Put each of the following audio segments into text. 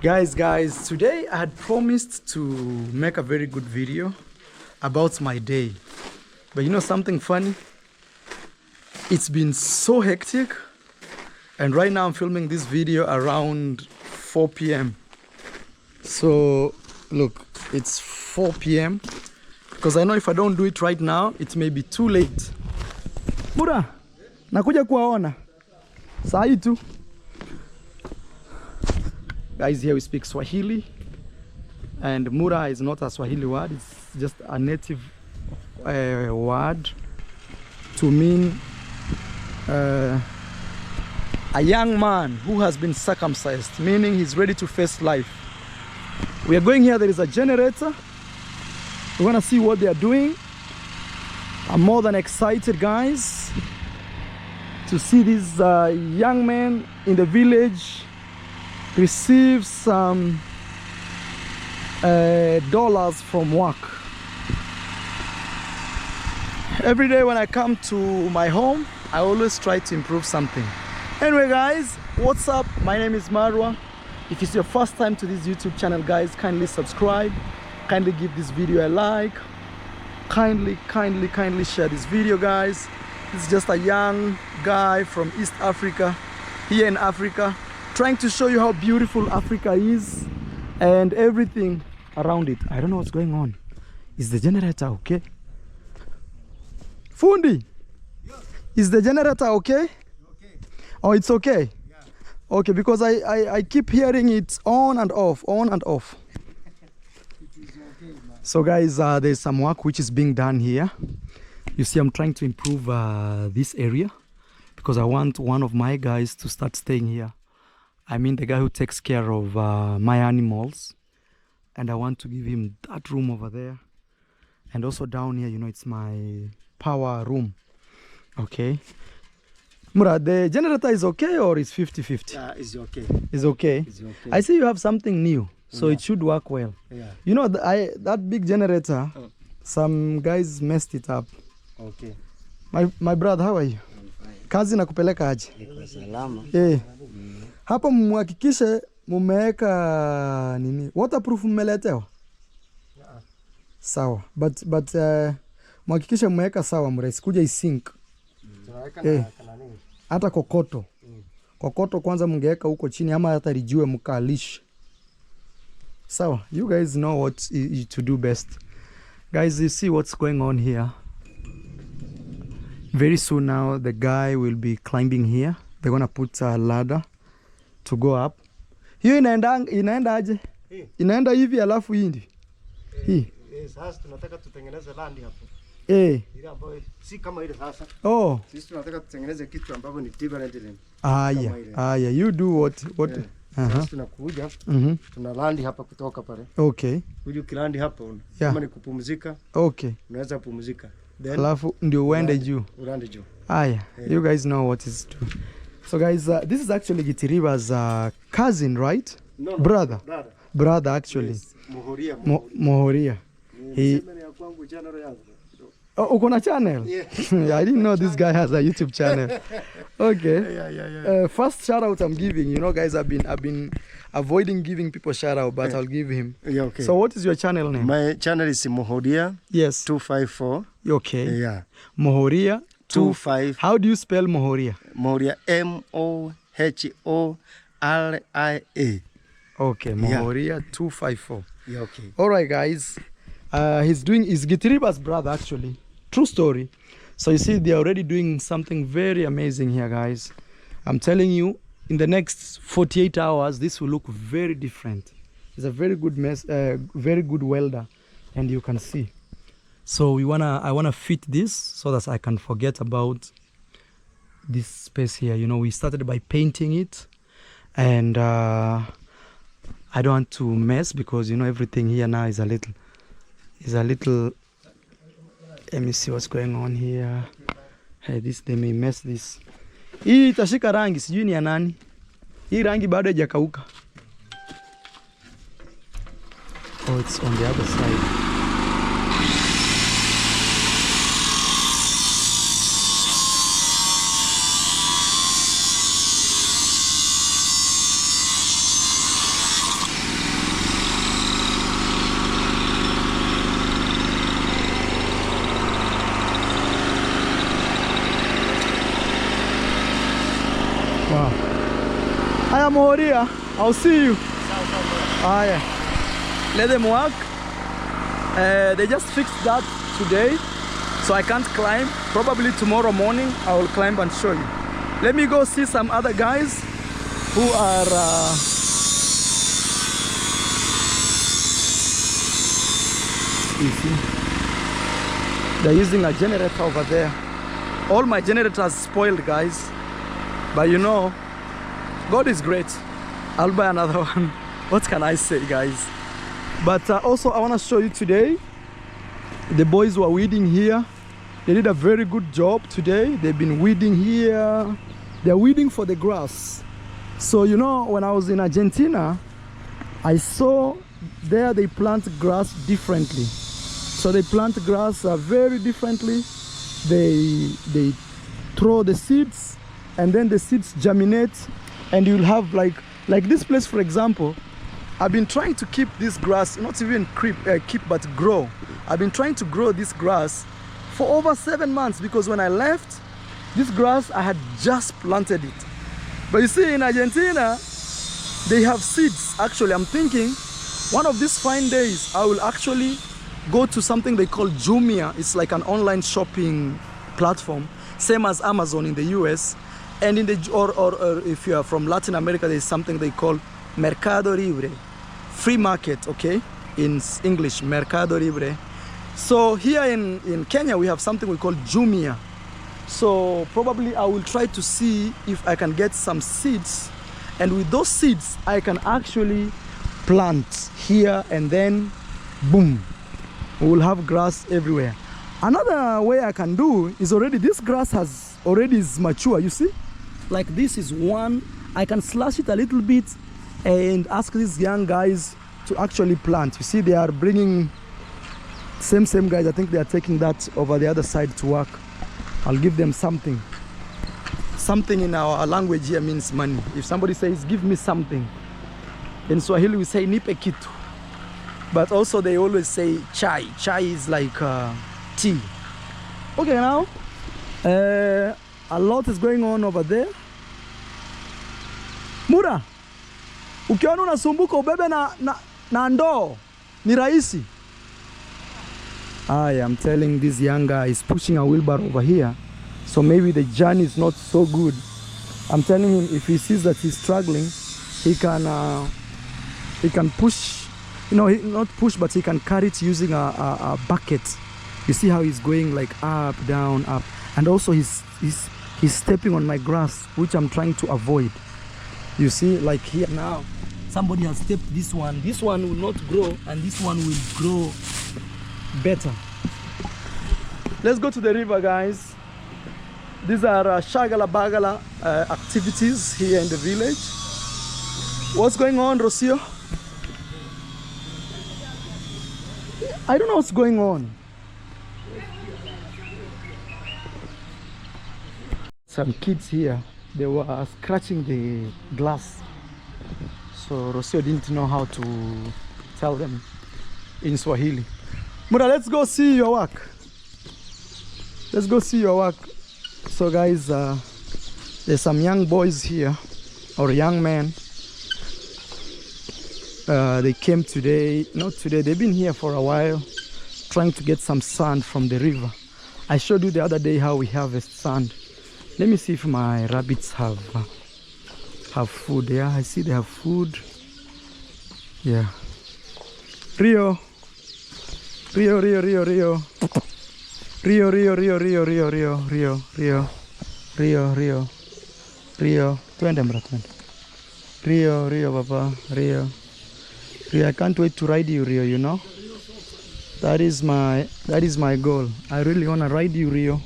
Guys, today I had promised to make a very good video about my day. But you know something funny? It's been so hectic. And right now I'm filming this video around 4 p.m. So, look, it's 4 p.m. Because I know if I don't do it right now, it may be too late. Mura, nakuja kuwaona. Saa hii tu. Guys, here we speak Swahili, and Mura is not a Swahili word, it's just a native word to mean a young man who has been circumcised, meaning he's ready to face life. We are going here, there is a generator. We're gonna see what they are doing. I'm more than excited, guys, to see these young men in the village receive some dollars from work. Every day when I come to my home, I always try to improve something. Anyway guys, what's up? My name is Marwa. If it's your first time to this YouTube channel, guys, kindly subscribe, kindly give this video a like, kindly share this video, guys. This is just a young guy from East Africa, here in Africa, trying to show you how beautiful Africa is and everything around it. I don't know what's going on. Is the generator okay? Fundi, yeah. Is the generator okay? Okay. Oh, it's okay? Yeah. Okay, because I keep hearing it on and off, on and off. It is okay, man. So guys, there's some work which is being done here. You see, I'm trying to improve this area because I want one of my guys to start staying here. I mean the guy who takes care of my animals, and I want to give him that room over there, and also down here, you know, it's my power room. Okay, Mura, the generator is okay or is 50-50? Yeah, it's okay. It's okay. It's okay. I see you have something new, so yeah, it should work well. Yeah. You know, that big generator, some guys messed it up. Okay. My brother, how are you? I'm fine. Kazi nakupeleka aje? Niko salama. Hapa muhakikishe mumeweka nini? Waterproof mmeletewa? Yeah. Sawa. But muhakikishe mmeweka sawa, mrahisi kuja isink. Tunaweka na nini? Hata kokoto. Kokoto kwanza mngeweka huko chini ama hata lijue mkalishe. Sawa. You guys know what to do best. Guys, you see what's going on here? Very soon now the guy will be climbing here. They're gonna put a ladder to go up. Hiyo inaenda aje? Inaenda hivi alafu hii. Hii. Sasa tunataka tutengeneze land hapo. Ile ambayo si kama ile sasa. Oh. Sisi tunataka tutengeneze kitu ambacho ni different ile. Yeah, you do what? Sasa tunakuja. Tuna land hapa kutoka pale. Okay. Kuja kilandi hapa kama ni kupumzika. Okay. Unaweza kupumzika. Then alafu ndio uende juu. Uende juu. You guys know what is to. So guys, this is actually Gitiriba's cousin, right? No, brother actually. Yes. Mohoria. Oh, uko na channel? Yeah. I didn't know this guy has a YouTube channel. Okay. Yeah. First shout out I'm giving. You know, guys, I've been avoiding giving people shout out, but I'll give him. Yeah, okay. So what is your channel name? My channel is Mohoria. Yes. 254. Okay. Yeah. Mohoria 25. How do you spell Mohoria? Mohoria Mohoria. Okay, Mohoria 254. Yeah, okay. All right, guys. He's Gitiriba's brother, actually. True story. So you see, they're already doing something very amazing here, guys. I'm telling you, in the next 48 hours, this will look very different. He's a very good very good welder, and you can see. So I wanna fit this so that I can forget about this space here. You know, we started by painting it, and I don't want to mess because you know everything here now is a little. Let me see what's going on here. Hey, they may mess this. Hii itashika rangi, sijui ni ya nani. Hii rangi bado haijakauka. Oh, it's on the other side. Wow. I am Horia. I'll see you. Ah, yeah. Let them work. They just fixed that today, so I can't climb. Probably tomorrow morning I will climb and show you. Let me go see some other guys who are you see, they're using a generator over there. All my generators spoiled, guys, but you know, God is great. I'll buy another one. What can I say, guys? But also I want to show you today, the boys were weeding here. They did a very good job today. They've been weeding here. They're weeding for the grass. So you know, when I was in Argentina, I saw there they plant grass differently. So they plant grass very differently. They throw the seeds, and then the seeds germinate, and you'll have like this place, for example. I've been trying to keep this grass, not even keep, but grow. I've been trying to grow this grass for over 7 months, because when I left, this grass, I had just planted it. But you see, in Argentina, they have seeds. Actually, I'm thinking one of these fine days, I will actually go to something they call Jumia. It's like an online shopping platform, same as Amazon in the US. And in the, or if you are from Latin America, there's something they call Mercado Libre, free market, okay? In English, Mercado Libre. So here in Kenya, we have something we call Jumia. So probably I will try to see if I can get some seeds, and with those seeds I can actually plant here, and then boom, we will have grass everywhere. Another way I can do is, already this grass is mature, you see, like this is one. I can slash it a little bit and ask these young guys to actually plant. You see, they are bringing same guys. I think they are taking that over the other side to work. I'll give them something. Something in our language here means money. If somebody says, give me something, in Swahili we say nipe kitu. But also they always say chai. Chai is like tea. Okay, now a lot is going on over there. Mura, ukiona unasumbuka ubebe na ndoo ni rahisi. I am telling this young guy is pushing a wheelbarrow over here, so maybe the journey is not so good. I'm telling him, if he sees that he's struggling, he can push, you know, not push, but he can carry it using a bucket. You see how he's going like up, down, up, and also he's stepping on my grass, which I'm trying to avoid. You see, like here now, somebody has stepped this one. This one will not grow, and this one will grow better. Let's go to the river, guys. These are shagala bagala activities here in the village. What's going on, Rosio? I don't know what's going on. Some kids here, they were scratching the glass, so Rosio didn't know how to tell them in Swahili. Mura, let's go see your work. Let's go see your work. So guys, there's some young boys here, or young men. They came today, not today, they've been here for a while, trying to get some sand from the river. I showed you the other day how we harvest sand. Let me see if my rabbits have food. Yeah, I see they have food. Yeah. Rio. Rio, Rio, Rio, Rio. Rio, Rio, Rio, Rio, Rio, Rio, Rio, Rio, Rio, Rio, Rio. Twende mbra, twende. Rio, Rio, Papa, Rio. Rio, I can't wait to ride you, Rio, you know? That is my goal. I really want to ride you, Rio.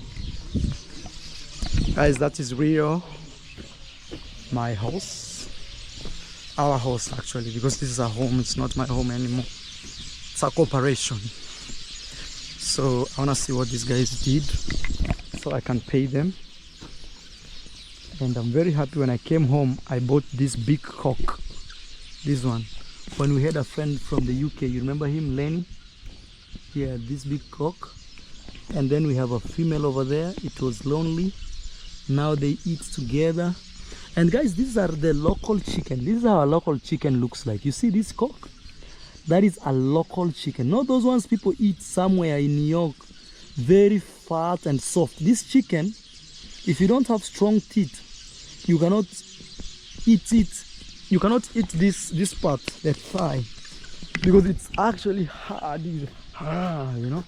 Guys, that is Rio, my horse. Our horse, actually, because this is a home, it's not my home anymore. It's a corporation. So I want to see what these guys did so I can pay them. And I'm very happy. When I came home, I bought this big cock, this one. When we had a friend from the UK, you remember him, Lenny? He had this big cock. And then we have a female over there. It was lonely. Now they eat together. And guys, these are the local chicken. This is how a local chicken looks like. You see this cock? That is a local chicken, not those ones people eat somewhere in New York. Very fat and soft. This chicken, if you don't have strong teeth, you cannot eat it. You cannot eat this part, the thigh, because it's actually hard, you know.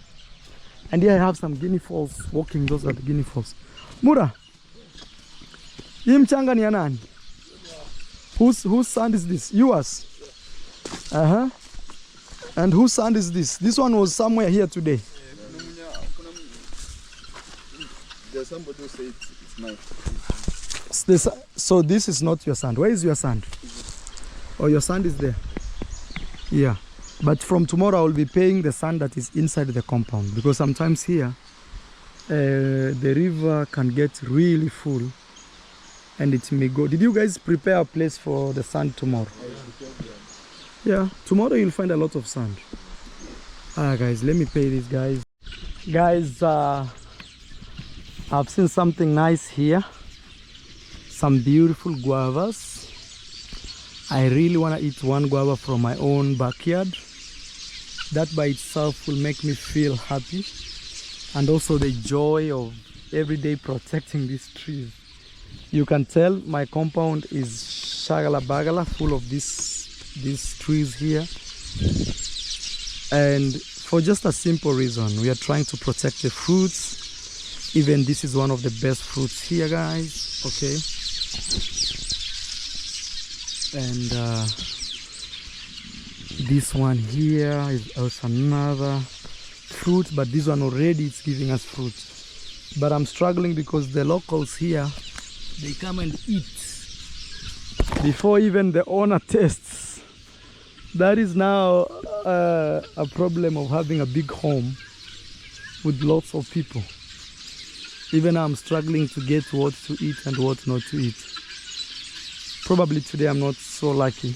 And here I have some guinea fowls walking. Those are the guinea fowls. Mura, hii mchanga ni ya nani? Whose sand is this? Yours? And whose sand is this? This one was somewhere here today. There's somebody who said it's mine. So this is not your sand. Where is your sand? Oh, your sand is there. Yeah. But from tomorrow I will be paying the sand that is inside the compound, because sometimes here the river can get really full and it may go. Did you guys prepare a place for the sand tomorrow? Yeah, tomorrow you'll find a lot of sand. Guys, let me pay these guys. Guys, I've seen something nice here. Some beautiful guavas. I really want to eat one guava from my own backyard. That by itself will make me feel happy, and also the joy of every day protecting these trees. You can tell my compound is shagala bagala, full of these trees here, and for just a simple reason, we are trying to protect the fruits. Even this is one of the best fruits here, guys. Okay. And this one here is also another fruit, but this one already is giving us fruit. But I'm struggling because the locals here, they come and eat before even the owner tastes. That is now a problem of having a big home with lots of people. Even I'm struggling to get what to eat and what not to eat. Probably today I'm not so lucky,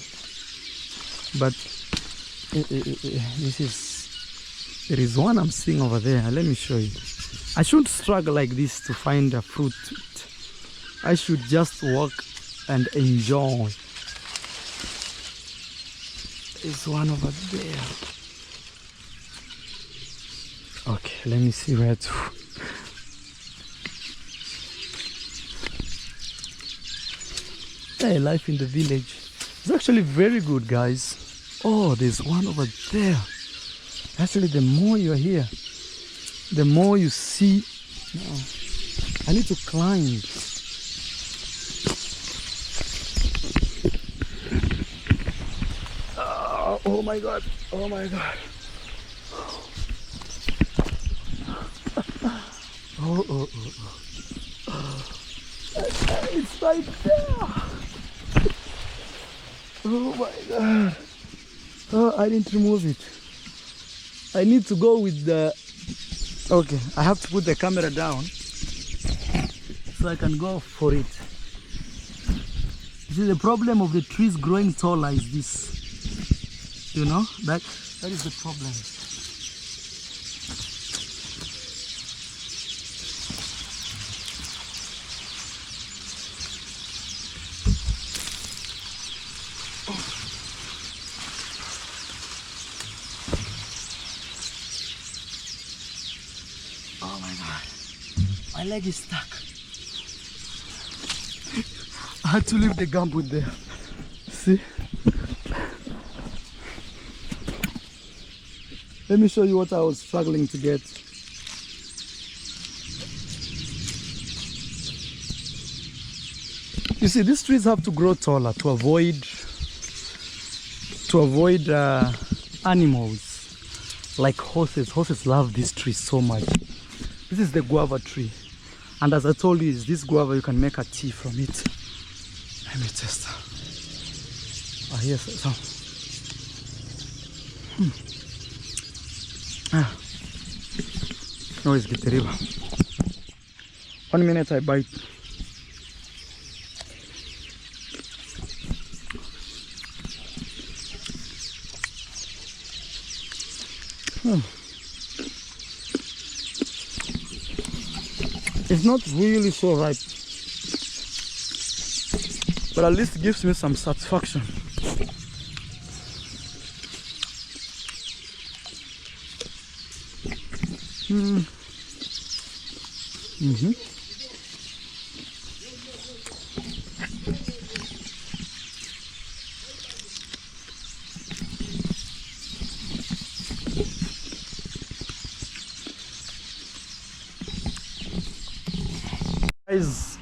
but there is one I'm seeing over there. Let me show you. I shouldn't struggle like this to find a fruit to eat. I should just walk and enjoy. There's one over there. Okay, let me see where to. Hey, life in the village is actually very good, guys. Oh, there's one over there. Actually, the more you're here, the more you see. No, I need to climb. Oh my God! Oh my God! Oh. It's right there. Oh my God. Oh, I didn't remove it. I need to go with the... Okay, I have to put the camera down so I can go for it. You see, the problem of the trees growing taller is this. You know, that is the problem. Oh my God, my leg is stuck. I had to leave the gumboot there. See? Let me show you what I was struggling to get. You see, these trees have to grow taller to avoid animals like horses. Horses love this tree so much. This is the guava tree, and as I told you, this guava you can make a tea from it. Let me test. Here's some. No, it's get river. 1 minute I bite. It's not really so ripe. but at least it gives me some satisfaction.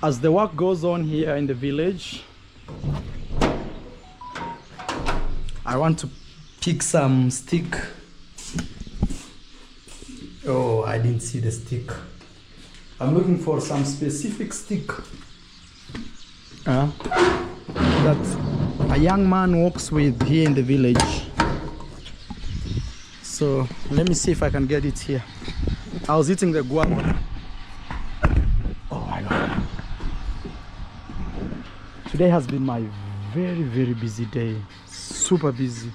As the work goes on here in the village, I want to pick some stick. Oh, I didn't see the stick. I'm looking for some specific stick that a young man works with here in the village. So let me see if I can get it here. I was eating the guava. Oh my God. Today has been my very busy day. Super busy.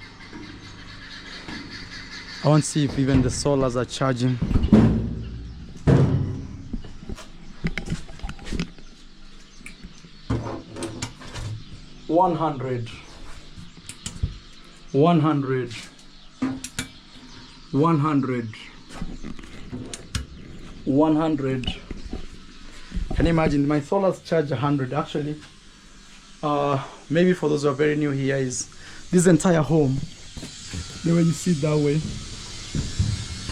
I want to see if even the solars are charging. $100. 100. 100. 100. Can you imagine? My solars charge 100. Actually, maybe for those who are very new here, is this entire home, the way you see it that way,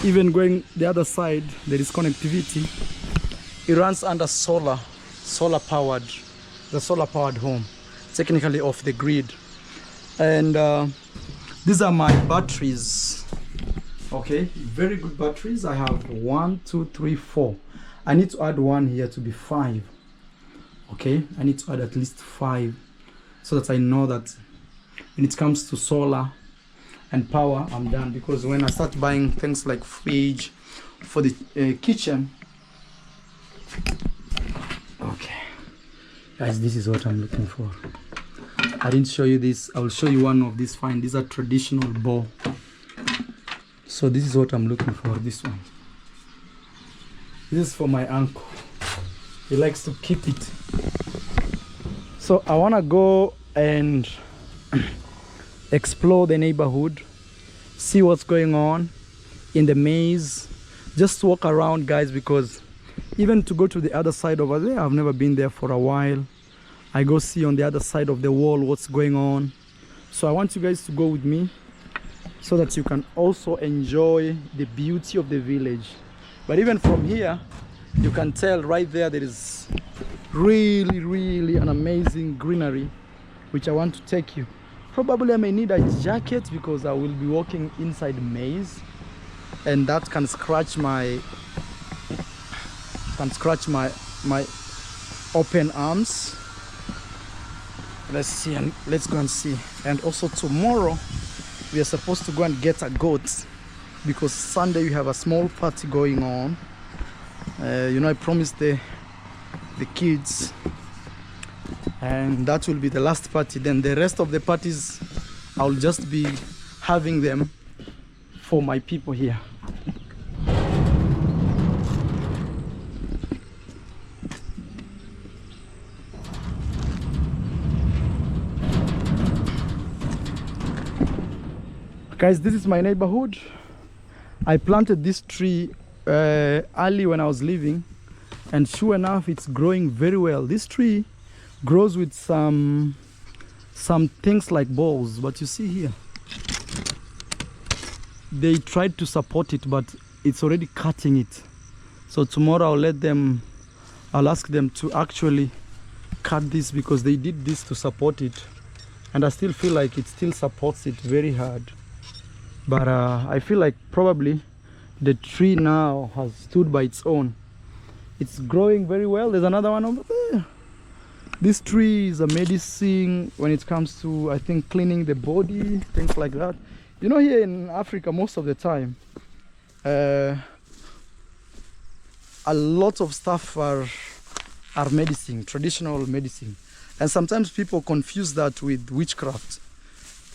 even going the other side, there is connectivity. It runs under solar powered, the solar powered home, technically off the grid. And these are my batteries. Okay, very good batteries. I have 1, 2, 3, 4. I need to add one here to be 5. Okay, I need to add at least 5 so that I know that when it comes to solar and power, I'm done. Because when I start buying things like fridge for the kitchen, okay guys, this is what I'm looking for. I didn't show you this. I will show you one of these. Fine, these are traditional bow. So this is what I'm looking for, this one. This is for my uncle. He likes to keep it. So I want to go and explore the neighborhood, see what's going on in the maze. Just walk around, guys, because even to go to the other side over there, I've never been there for a while. I go see on the other side of the wall what's going on. So I want you guys to go with me so that you can also enjoy the beauty of the village. But even from here, you can tell right there is really an amazing greenery, which I want to take you. Probably I may need a jacket because I will be walking inside the maze, and that can scratch my open arms. Let's see, and let's go and see. And also tomorrow we are supposed to go and get a goat, because Sunday we have a small party going on. You know, I promised the kids, and that will be the last party. Then the rest of the parties I'll just be having them for my people here. Guys, this is my neighborhood. I planted this tree early when I was leaving, and sure enough, it's growing very well. This tree grows with some things like balls, but you see here, they tried to support it, but it's already cutting it. So tomorrow I'll ask them to actually cut this, because they did this to support it, and I still feel like it still supports it very hard. But I feel like probably the tree now has stood by its own. It's growing very well. There's another one over there. This tree is a medicine when it comes to, I think, cleaning the body, things like that. You know, here in Africa, most of the time, a lot of stuff are medicine, traditional medicine. And sometimes people confuse that with witchcraft,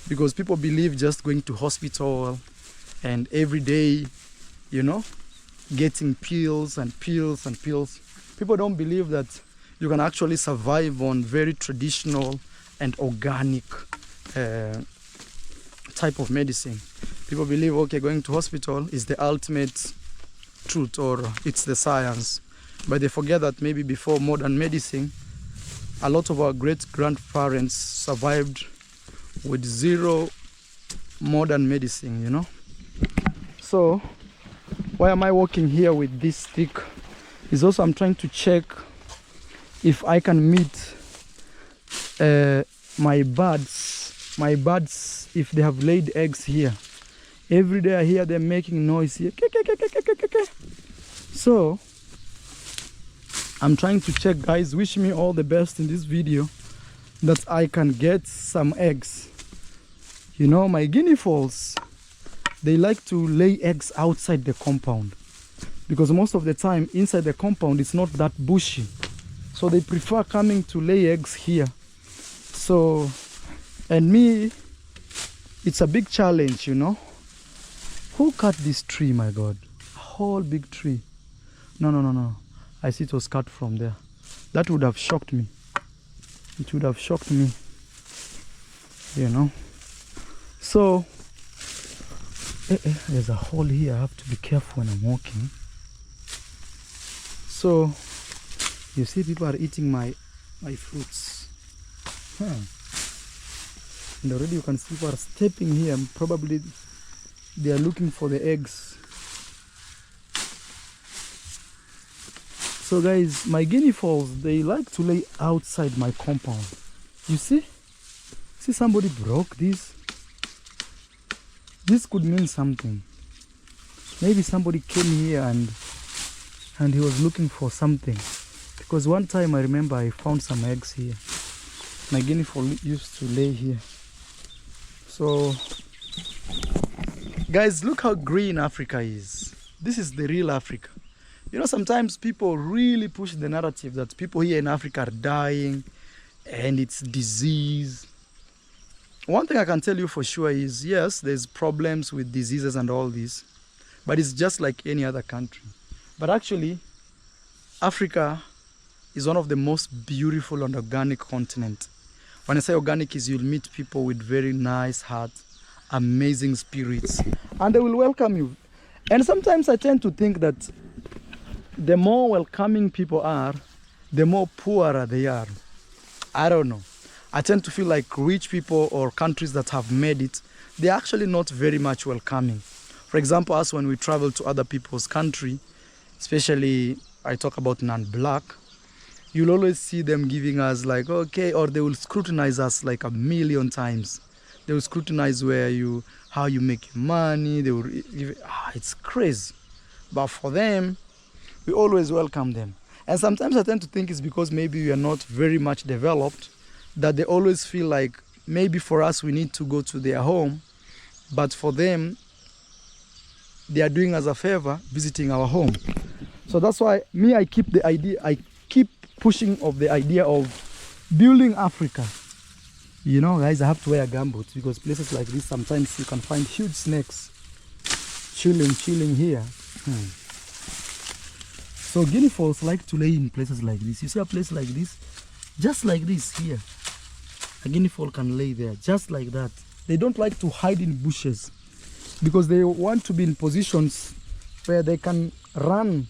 because people believe just going to hospital and every day, you know, getting pills and pills and pills. People don't believe that you can actually survive on very traditional and organic type of medicine. People believe, okay, going to hospital is the ultimate truth, or it's the science, but they forget that maybe before modern medicine, a lot of our great-grandparents survived with zero modern medicine, you know. So why am I walking here with this stick is also I'm trying to check if I can meet my birds if they have laid eggs here. Every day I hear them making noise here. So I'm trying to check, guys. Wish me all the best in this video that I can get some eggs. You know, my guinea fowls, they like to lay eggs outside the compound because most of the time inside the compound it's not that bushy, so they prefer coming to lay eggs here. So, and me, it's a big challenge, you know. Who cut this tree? My God, a whole big tree. No, I see it was cut from there. That would have shocked me. It would have shocked me, you know. So there's a hole here. I have to be careful when I'm walking. So you see people are eating my fruits. And already you can see people are stepping here, and probably they are looking for the eggs. So guys, my guinea fowls, they like to lay outside my compound. You see somebody broke this. This could mean something. Maybe somebody came here and he was looking for something. Because one time I remember I found some eggs here. My guinea fowl used to lay here. So guys, look how green Africa is. This is the real Africa. You know, sometimes people really push the narrative that people here in Africa are dying and it's disease. One thing I can tell you for sure is, yes, there's problems with diseases and all this, but it's just like any other country. But actually, Africa is one of the most beautiful and organic continent. When I say organic, is you'll meet people with very nice hearts, amazing spirits, and they will welcome you. And sometimes I tend to think that the more welcoming people are, the more poorer they are. I don't know. I tend to feel like rich people or countries that have made it, they're actually not very much welcoming. For example, us when we travel to other people's country, especially I talk about non-black, you'll always see them giving us like, okay, or they will scrutinize us like a million times. They will scrutinize how you make your money. They will it's crazy. But for them, we always welcome them. And sometimes I tend to think it's because maybe we are not very much developed, that they always feel like maybe for us we need to go to their home, but for them, they are doing us a favor visiting our home. So that's why I keep pushing of the idea of building Africa. You know, guys, I have to wear gumboots because places like this, sometimes you can find huge snakes chilling here. So guinea fowls like to lay in places like this. You see a place like this, just like this here. A guinea fowl can lay there, just like that. They don't like to hide in bushes because they want to be in positions where they can run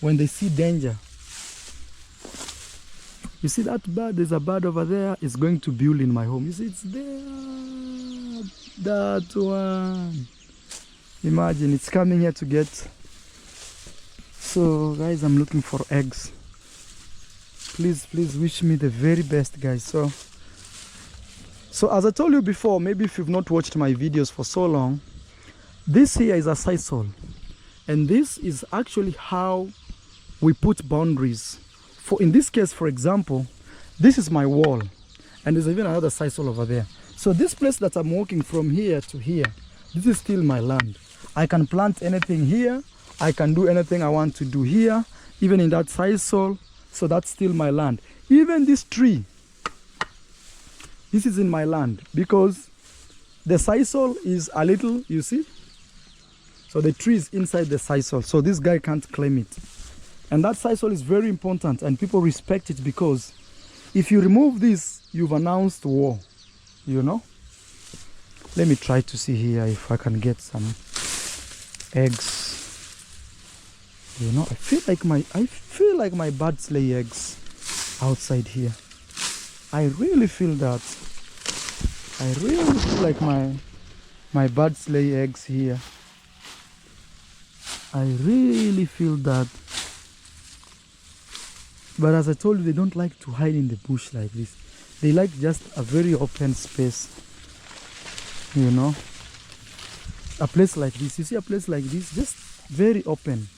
when they see danger. You see that bird? There's a bird over there. It's going to build in my home. You see, it's there. That one. Imagine, it's coming here to get. So, guys, I'm looking for eggs. Please wish me the very best, guys. So as I told you before, maybe if you've not watched my videos for so long, this here is a sisal. And this is actually how we put boundaries. In this case, for example, this is my wall. And there's even another sisal over there. So this place that I'm walking from here to here, this is still my land. I can plant anything here. I can do anything I want to do here, even in that sisal. So that's still my land. Even this tree, this is in my land because the sisal is a little, you see? So the tree is inside the sisal. So this guy can't claim it. And that sisal is very important and people respect it because If you remove this, you've announced war, you know. Let me try to see here if I can get some eggs. You know, I feel like my birds lay eggs outside here. I really feel that. I really feel like my birds lay eggs here. I really feel that. But as I told you, they don't like to hide in the bush like this. They like just a very open space. You know, a place like this. You see a place like this, just very open.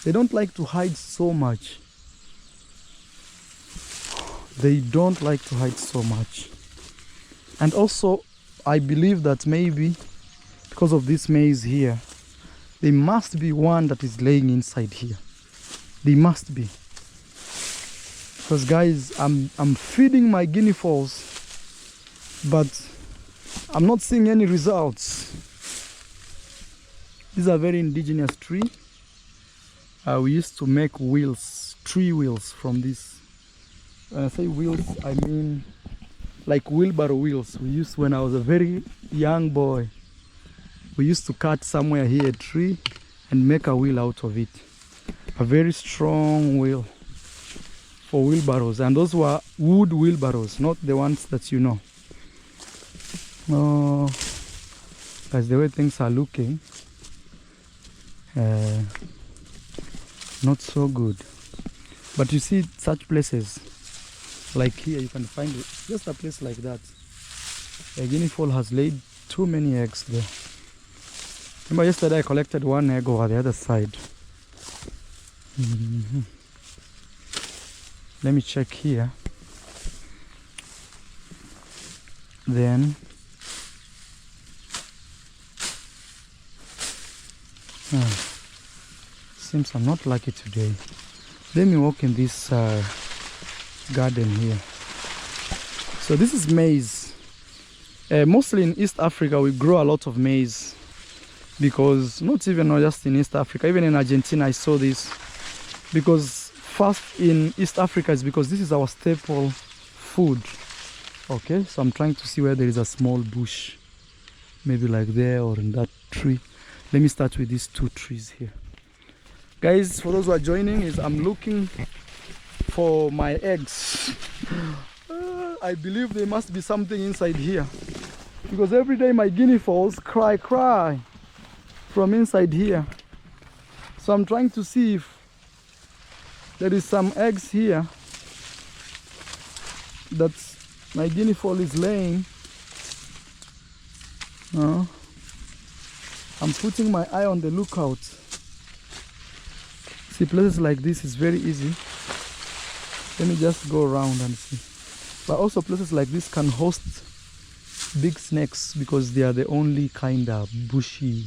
They don't like to hide so much. They don't like to hide so much. And also, I believe that maybe because of this maize here, there must be one that is laying inside here. They must be. Because guys, I'm feeding my guinea fowls, but I'm not seeing any results. These are very indigenous tree. We used to make wheels, tree wheels from this. When I say wheels, I mean like wheelbarrow wheels. We used, when I was a very young boy, we used to cut somewhere here a tree and make a wheel out of it. A very strong wheel for wheelbarrows, and those were wood wheelbarrows, not the ones that you know. Oh, guys, the way things are looking, not so good. But you see such places like here, you can find it, just a place like that. A guinea fowl has laid too many eggs there. Remember yesterday I collected one egg over the other side. Let me check here. Then seems I'm not lucky today. Let me walk in this garden here. So this is maize. Mostly in East Africa we grow a lot of maize, because not even just in East Africa, even in Argentina I saw this. Because first in East Africa is because this is our staple food. Okay, so I'm trying to see where there is a small bush, maybe like there or in that tree. Let me start with these two trees here. Guys, for those who are joining, is I'm looking for my eggs. I believe there must be something inside here, because every day my guinea fowls cry from inside here. So I'm trying to see if there is some eggs here that my guinea fowl is laying. I'm putting my eye on the lookout. See, places like this is very easy. Let me just go around and see. But also places like this can host big snakes, because they are the only kind of bushy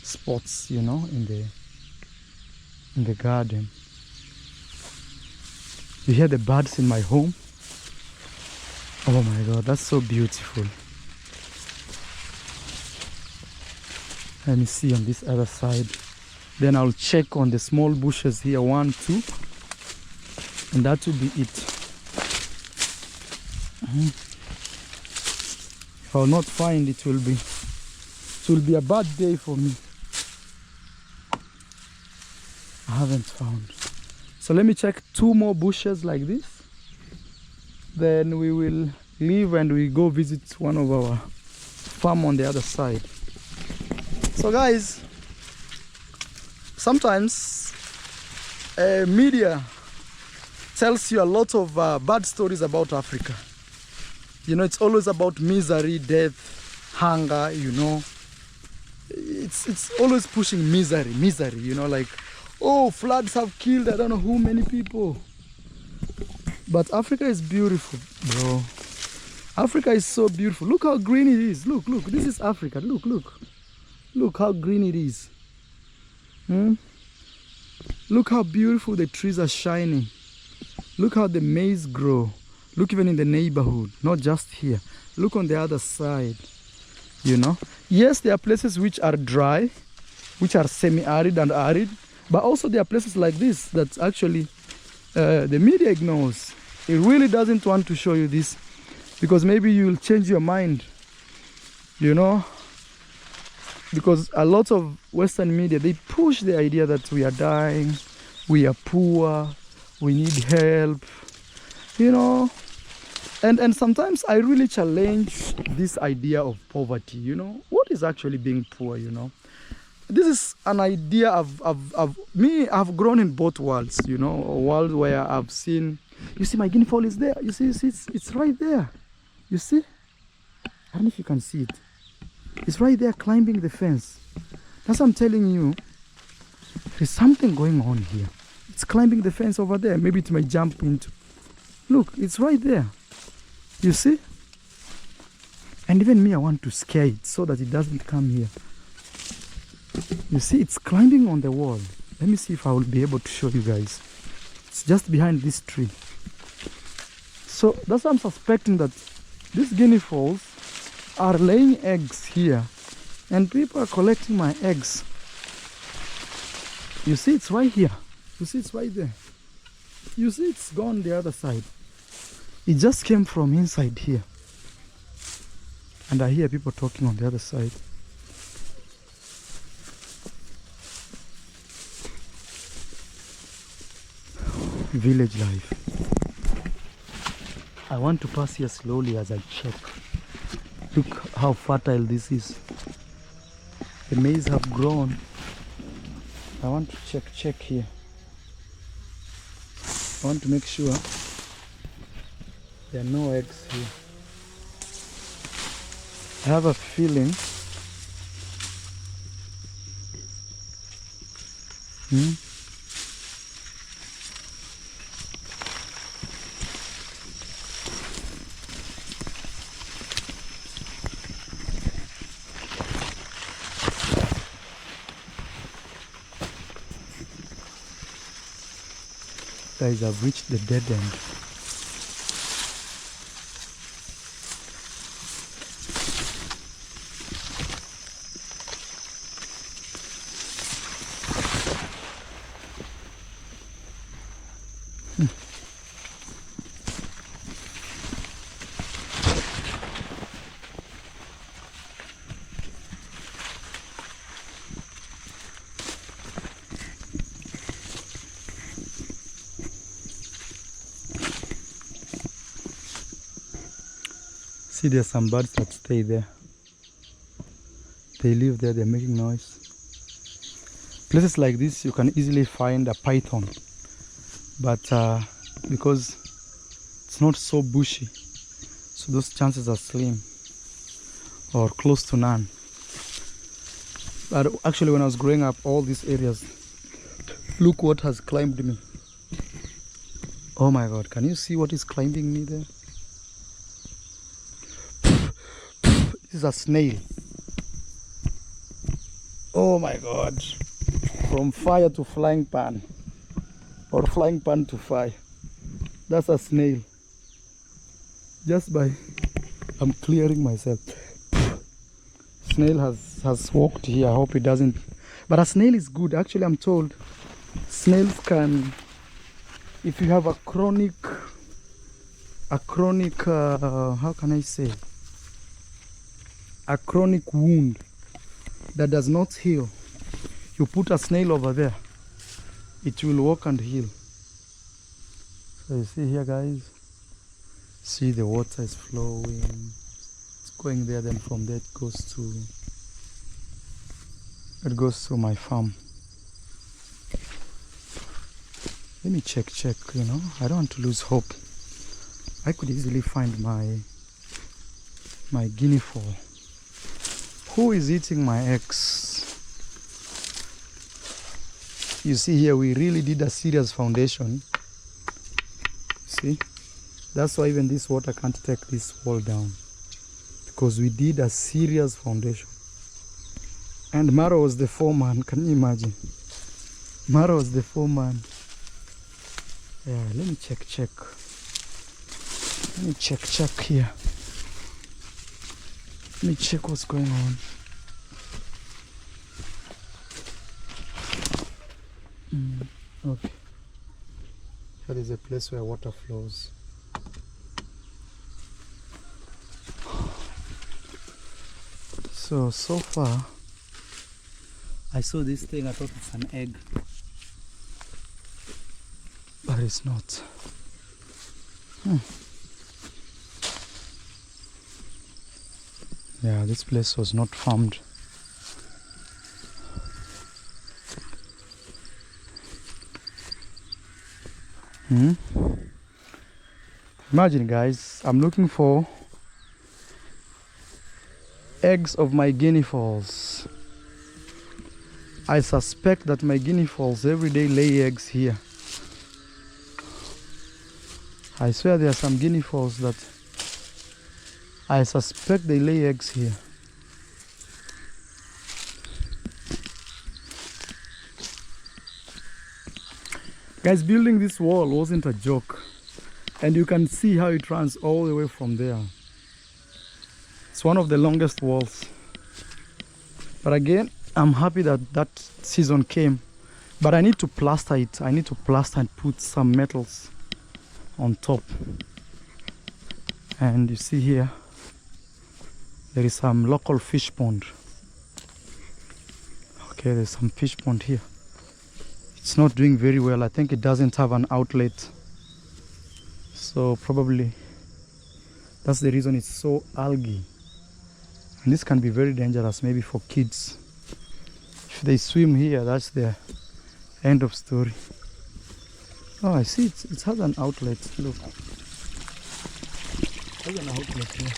spots, you know, in the garden. You hear the birds in my home? Oh my God, that's so beautiful. Let me see on this other side. Then I'll check on the small bushes here, 1, 2, and that will be it. If I'll not find it, will be a bad day for me. I haven't found. So let me check 2 more bushes like this. Then we will leave and we go visit one of our farm on the other side. So guys, sometimes media tells you a lot of bad stories about Africa. You know, it's always about misery, death, hunger, you know. It's always pushing misery, you know, like, oh, floods have killed I don't know how many people. But Africa is beautiful, bro. Africa is so beautiful. Look how green it is. Look, this is Africa. Look how green it is. Look how beautiful the trees are shining. Look how the maize grow. Look even in the neighborhood, not just here. Look on the other side, you know. Yes, there are places which are dry, which are semi-arid and arid, but also there are places like this that actually the media ignores. It really doesn't want to show you this because maybe you'll change your mind, you know, because a lot of Western media, they push the idea that we are dying, we are poor, we need help, you know. And sometimes I really challenge this idea of poverty, you know. What is actually being poor, you know? This is an idea I've grown in both worlds, you know, a world where I've seen, you see my guinea fowl is there, you see it's right there, you see? I don't know if you can see it. It's right there climbing the fence. That's what I'm telling you. There's something going on here. It's climbing the fence over there. Maybe it might jump into. Look, it's right there. You see? And even me, I want to scare it so that it doesn't come here. You see, it's climbing on the wall. Let me see if I will be able to show you guys. It's just behind this tree. So that's why I'm suspecting that these guinea fowls are laying eggs here. And people are collecting my eggs. You see, it's right here. You see, it's right there. You see, it's gone the other side. It just came from inside here. And I hear people talking on the other side. Village life. I want to pass here slowly as I check. Look how fertile this is. The maize have grown. I want to check here. I want to make sure there are no eggs here. I have a feeling guys, I've reached the dead end. See, there's some birds that stay there. They live there, they're making noise. Places like this, you can easily find a python. But because it's not so bushy, so those chances are slim or close to none. But actually, when I was growing up, all these areas, look what has climbed me. Oh my God, can you see what is climbing me there? This is a snail. Oh my God. From fire to flying pan. Or flying pan to fire. That's a snail. Just by, I'm clearing myself. Snail has walked here. I hope it doesn't. But a snail is good. Actually, I'm told snails can, if you have a chronic, how can I say? A chronic wound that does not heal, you put a snail over there, it will walk and heal. So you see here, guys, see the water is flowing, it's going there, then from there it goes to my farm. Let me check, you know, I don't want to lose hope. I could easily find my guinea fowl. Who is eating my eggs? You see here, we really did a serious foundation. See? That's why even this water can't take this wall down. Because we did a serious foundation. And Mara was the foreman, can you imagine? Mara was the foreman. Yeah, let me check. Let me check here. Let me check what's going on. Okay. Here is a place where water flows. So far, I saw this thing, I thought it's an egg. But it's not. Yeah, this place was not farmed. Imagine, guys, I'm looking for eggs of my guinea fowls. I suspect that my guinea fowls every day lay eggs here. I swear there are some guinea fowls that I suspect they lay eggs here. Guys, building this wall wasn't a joke. And you can see how it runs all the way from there. It's one of the longest walls. But again, I'm happy that that season came. But I need to plaster it. I need to plaster and put some metals on top. And you see here, there is some local fish pond. Okay, there's some fish pond here. It's not doing very well. I think it doesn't have an outlet. So probably that's the reason it's so algae. And this can be very dangerous, maybe for kids. If they swim here, that's the end of story. Oh, I see it has an outlet. Look. It has an outlet here.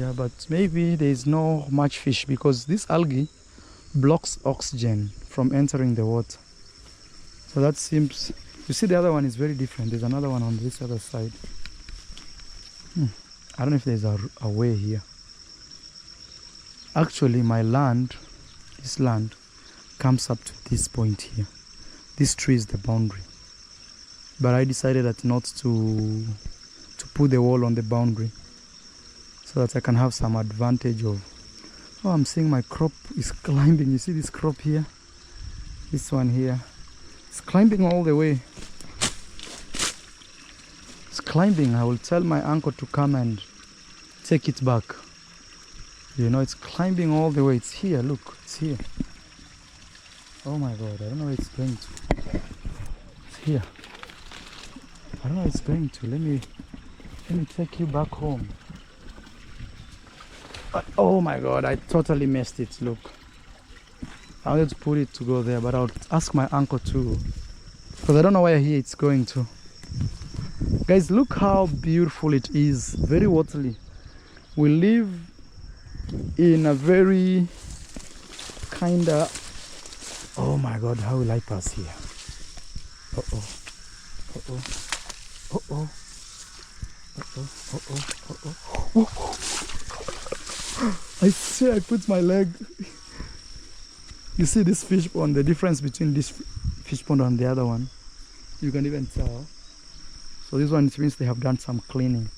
Yeah, but maybe there is no much fish because this algae blocks oxygen from entering the water. So that seems, you see the other one is very different. There's another one on this other side. I don't know if there's a way here. Actually, my land, this land, comes up to this point here. This tree is the boundary. But I decided that not to put the wall on the boundary so that I can have some advantage of. Oh, I'm seeing my crop is climbing. You see this crop here? This one here. It's climbing all the way. It's climbing. I will tell my uncle to come and take it back. You know, it's climbing all the way. It's here. Look, it's here. Oh my God, I don't know where it's going to. It's here. I don't know where it's going to. Let me take you back home. Oh my God, I totally messed it. Look, I wanted to put it to go there, but I'll ask my uncle to, because I don't know where it's going to. Guys, look how beautiful it is. Very watery. We live in a very kinda, oh my God, how will I pass here? Uh-oh. Uh-oh. Uh-oh. Uh-oh. Uh-oh. Uh-oh. I swear I put my leg. You see this fish pond, the difference between this fish pond and the other one. You can even tell. So this one, it means they have done some cleaning.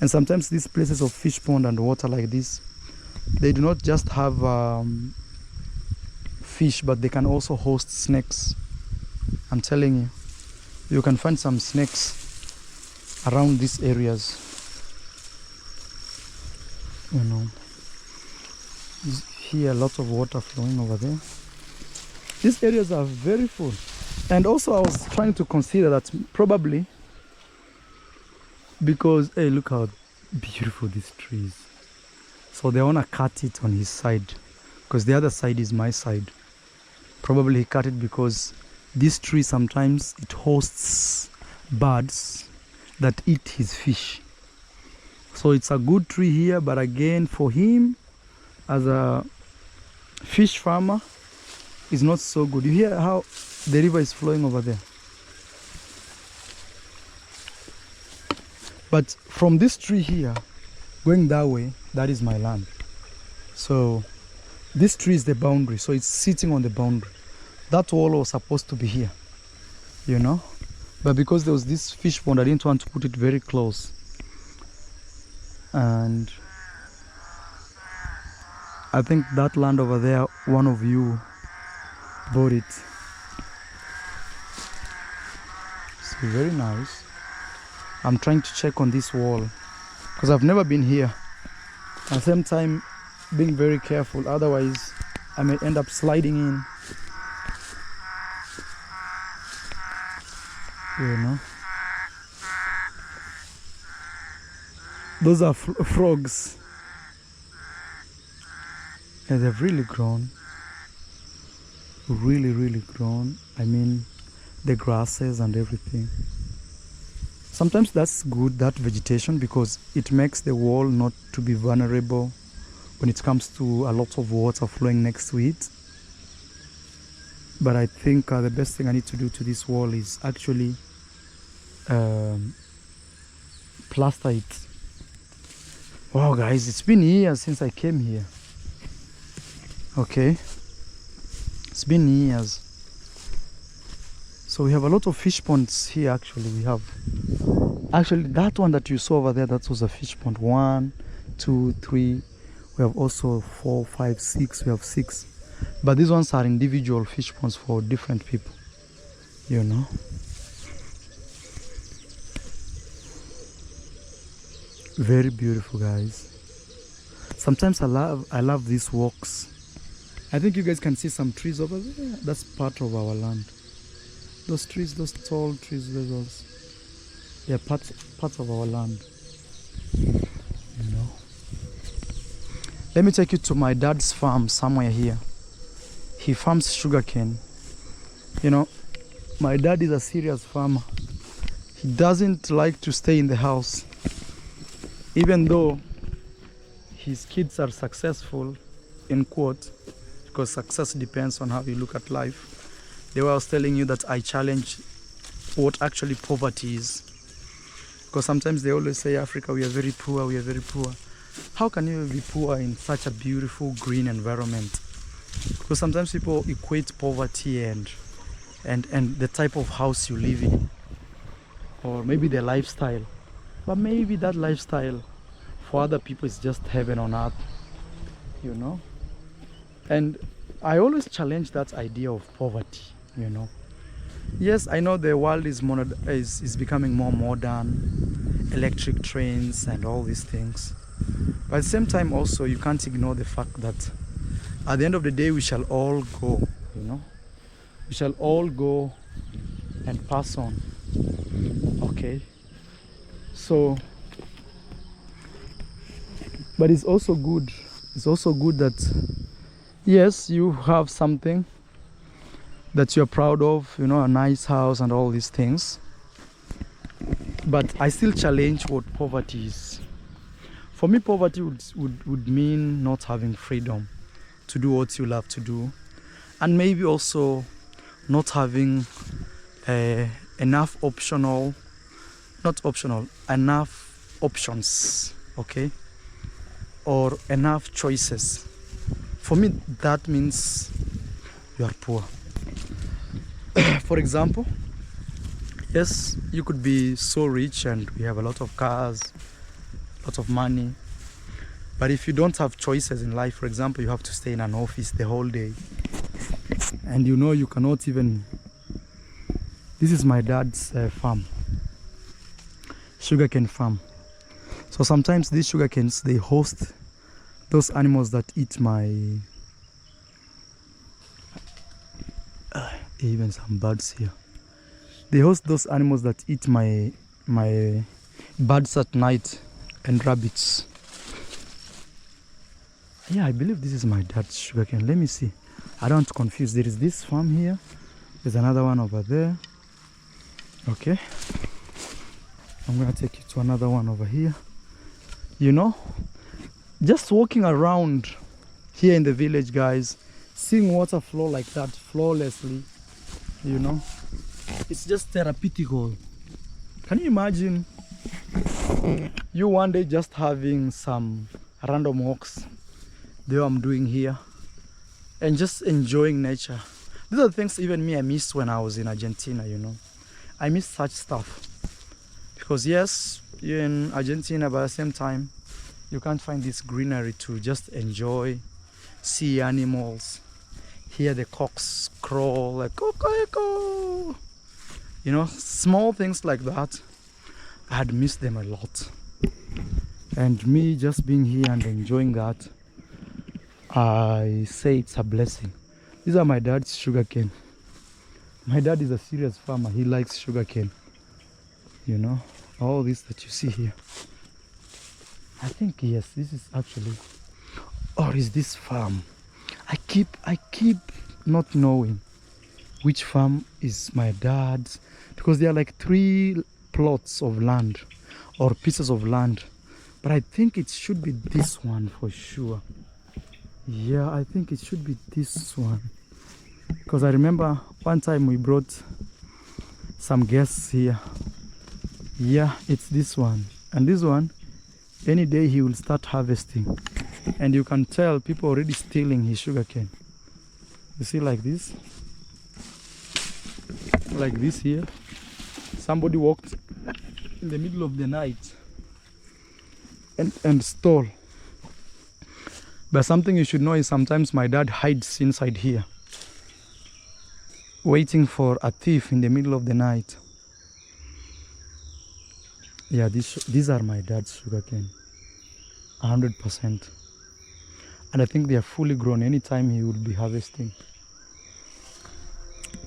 And sometimes these places of fish pond and water like this, they do not just have fish, but they can also host snakes. I'm telling you, you can find some snakes around these areas. You know, here lots of water flowing over there. These areas are very full. And also I was trying to consider that probably because, hey, look how beautiful this tree is. So they want to cut it on his side because the other side is my side. Probably he cut it because this tree sometimes it hosts birds that eat his fish. So it's a good tree here, but again for him as a fish farmer, it's not so good. You hear how the river is flowing over there? But from this tree here, going that way, that is my land. So this tree is the boundary, so it's sitting on the boundary. That wall was supposed to be here, you know? But because there was this fish pond, I didn't want to put it very close. And I think that land over there, one of you bought it. It's very nice. I'm trying to check on this wall because I've never been here. At the same time, being very careful, otherwise I may end up sliding in. You know, those are frogs, and they've really grown, really grown. I mean, the grasses and everything. Sometimes that's good, that vegetation, because it makes the wall not to be vulnerable when it comes to a lot of water flowing next to it. But I think the best thing I need to do to this wall is actually plaster it. Wow guys, it's been years since I came here. Okay, it's been years. So we have a lot of fish ponds here. Actually, we have that one that you saw over there, that was a fish pond. 1, 2, 3. We have also 4, 5, 6. We have 6, but these ones are individual fish ponds for different people, you know. Very beautiful, guys. Sometimes I love these walks. I think you guys can see some trees over there. That's part of our land. Those trees, those tall trees, those, they're parts of our land, you know. Let me take you to my dad's farm somewhere here. He farms sugarcane. You know, my dad is a serious farmer. He doesn't like to stay in the house. Even though his kids are successful, in quote, because success depends on how you look at life. The way I was telling you that I challenge what actually poverty is. Because sometimes they always say, Africa, we are very poor, we are very poor. How can you be poor in such a beautiful green environment? Because sometimes people equate poverty and the type of house you live in, or maybe the lifestyle. But maybe that lifestyle for other people is just heaven on earth, you know. And I always challenge that idea of poverty, you know. Yes, I know the world is becoming more modern, electric trains and all these things. But at the same time also, you can't ignore the fact that at the end of the day, we shall all go, you know. We shall all go and pass on, okay? So, but it's also good that, yes, you have something that you're proud of, you know, a nice house and all these things. But I still challenge what poverty is. For me, poverty would mean not having freedom to do what you love to do, and maybe also not having enough options, okay, or enough choices. For me, that means you are poor. For example, yes, you could be so rich and we have a lot of cars, lot of money, but if you don't have choices in life, for example, you have to stay in an office the whole day, and you know you cannot even. This is my dad's farm, sugarcane farm. So sometimes these sugarcanes, they host those animals that eat my even some birds here. They host those animals that eat my birds at night and rabbits. Yeah, I believe this is my dad's sugarcane. Let me see. I don't want to confuse. There is this farm here. There's another one over there. Okay. I'm gonna take you to another one over here. You know, just walking around here in the village, guys, seeing water flow like that flawlessly, you know, it's just therapeutical. Can you imagine you one day just having some random walks the way I'm doing here and just enjoying nature? These are the things even me I missed when I was in Argentina, you know. I miss such stuff because yes, you're in Argentina, but at the same time you can't find this greenery to just enjoy, see animals, hear the cocks crow like coco, you know, small things like that. I had missed them a lot. And me just being here and enjoying that, I say it's a blessing. These are my dad's sugarcane. My dad is a serious farmer. He likes sugarcane. You know, all this that you see here. I think, yes, this is actually, or is this farm? I keep not knowing which farm is my dad's, because there are like 3 plots of land or pieces of land, but I think it should be this one for sure. Yeah, I think it should be this one, because I remember one time we brought some guests here. Yeah, it's this one. And this one, any day he will start harvesting, and you can tell people already stealing his sugarcane. You see, like this here, somebody walked in the middle of the night and stole. But something you should know is sometimes my dad hides inside here, waiting for a thief in the middle of the night. Yeah, these are my dad's sugarcane, 100%. And I think they are fully grown. Anytime he will be harvesting.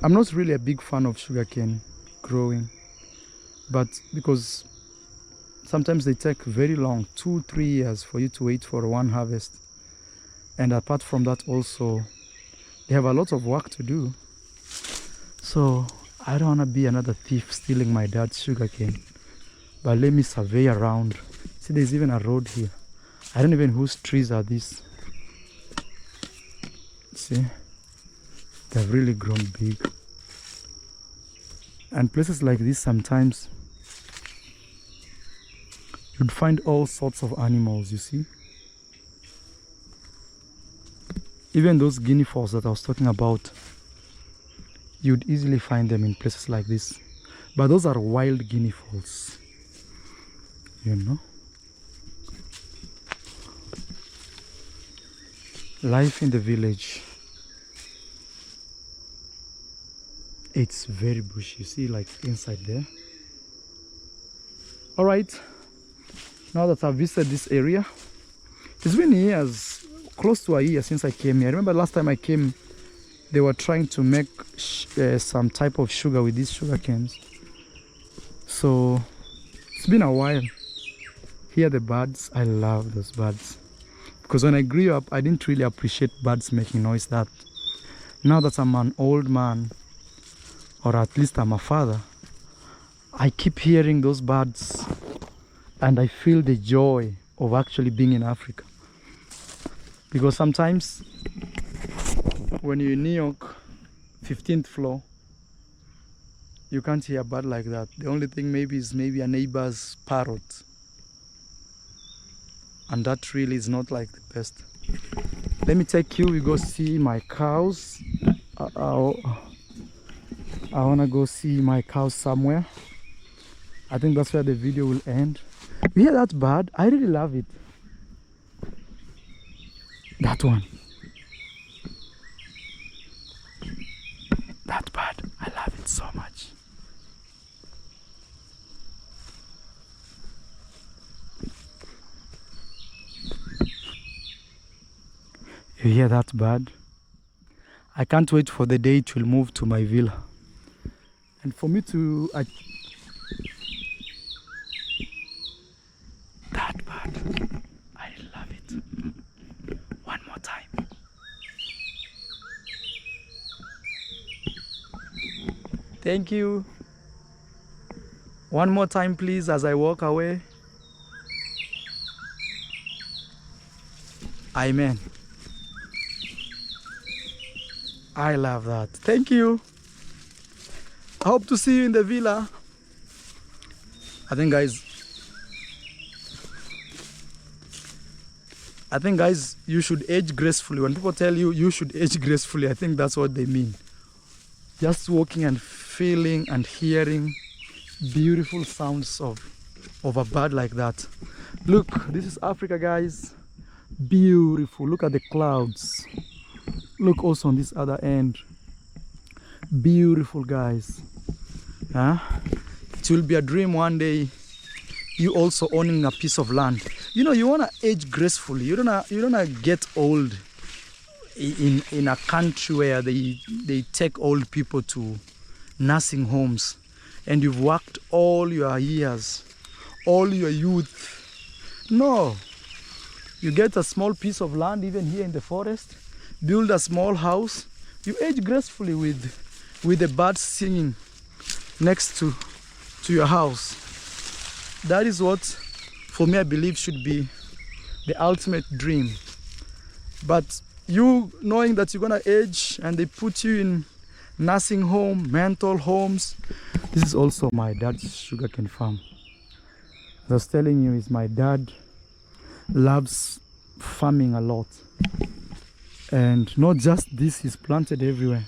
I'm not really a big fan of sugarcane growing, but because sometimes they take very long, 2-3 years for you to wait for one harvest. And apart from that also, they have a lot of work to do. So I don't want to be another thief stealing my dad's sugarcane. But let me survey around. See, there's even a road here. I don't even know whose trees are these. See, they've really grown big. And places like this, sometimes you'd find all sorts of animals, you see. Even those guinea fowls that I was talking about, you'd easily find them in places like this. But those are wild guinea fowls, you know. Life in the village, it's very bushy. You see, like inside there. All right, now that I've visited this area, it's been years, close to a year since I came here. I remember last time I came, they were trying to make some type of sugar with these sugar canes. So it's been a while. Hear the birds. I love those birds, because when I grew up, I didn't really appreciate birds making noise. That now that I'm an old man, or at least I'm a father, I keep hearing those birds and I feel the joy of actually being in Africa. Because sometimes when you're in New York, 15th floor, you can't hear a bird like that. The only thing maybe is maybe a neighbor's parrot. And that really is not like the best. Let me take you, we go see my cows. I wanna go see my cows somewhere. I think that's where the video will end. You hear that bird? I really love it. That one. That bird, I love it so much. You hear that bird? I can't wait for the day it will move to my villa. And for me to... that bird, I love it. One more time. Thank you. One more time, please, as I walk away. Amen. I love that. Thank you. I hope to see you in the villa. I think guys, you should age gracefully. When people tell you you should age gracefully, I think that's what they mean. Just walking and feeling and hearing beautiful sounds of a bird like that. Look, this is Africa, guys. Beautiful. Look at the clouds. Look also on this other end. Beautiful, guys. It will be a dream one day, you also owning a piece of land. you know, you wanna age gracefully. You don't wanna get old in a country where they take old people to nursing homes, and you've worked all your years, all your youth. No, you get a small piece of land, even here in the forest, build a small house, you age gracefully with the birds singing next to your house. That is what, for me, I believe should be the ultimate dream. But you knowing that you're gonna age and they put you in nursing home, mental homes. This is also my dad's sugarcane farm. As I was telling you, is my dad loves farming a lot. And not just this, he's planted everywhere.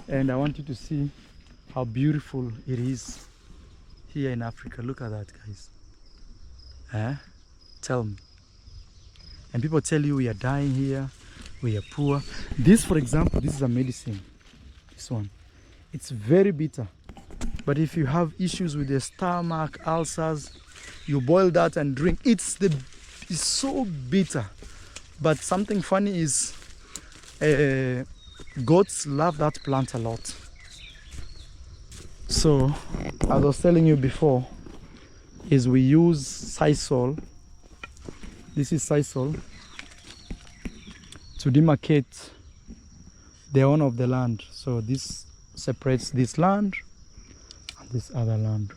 And I want you to see how beautiful it is here in Africa. Look at that, guys. Eh? Tell me. And people tell you we are dying here, we are poor. This, for example, this is a medicine. This one. It's very bitter. But if you have issues with your stomach, ulcers, you boil that and drink. It's so bitter. But something funny is goats love that plant a lot. So, as I was telling you before, is we use sisal. This is sisal to demarcate the owner of the land. So this separates this land and this other land.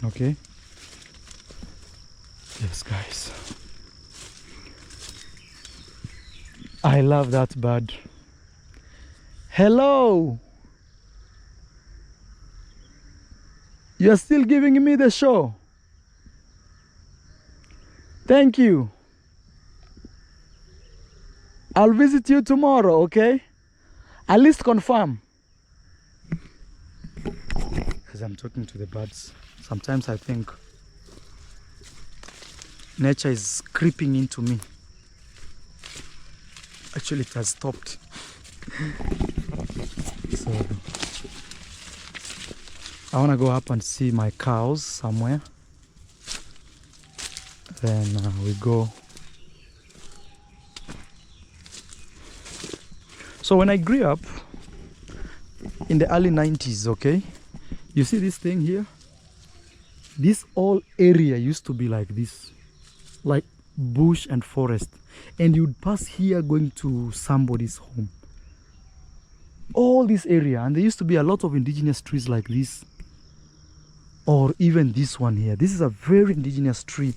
Okay? Yes, guys. I love that bird. Hello! You're still giving me the show. Thank you. I'll visit you tomorrow, okay? At least confirm. As I'm talking to the birds, sometimes I think nature is creeping into me. Actually, it has stopped. So I want to go up and see my cows somewhere. Then we go. So when I grew up in the early 90s, okay, you see this thing here? This whole area used to be like this, like bush and forest. And you'd pass here going to somebody's home. All this area, and there used to be a lot of indigenous trees like this. Or even this one here. This is a very indigenous tree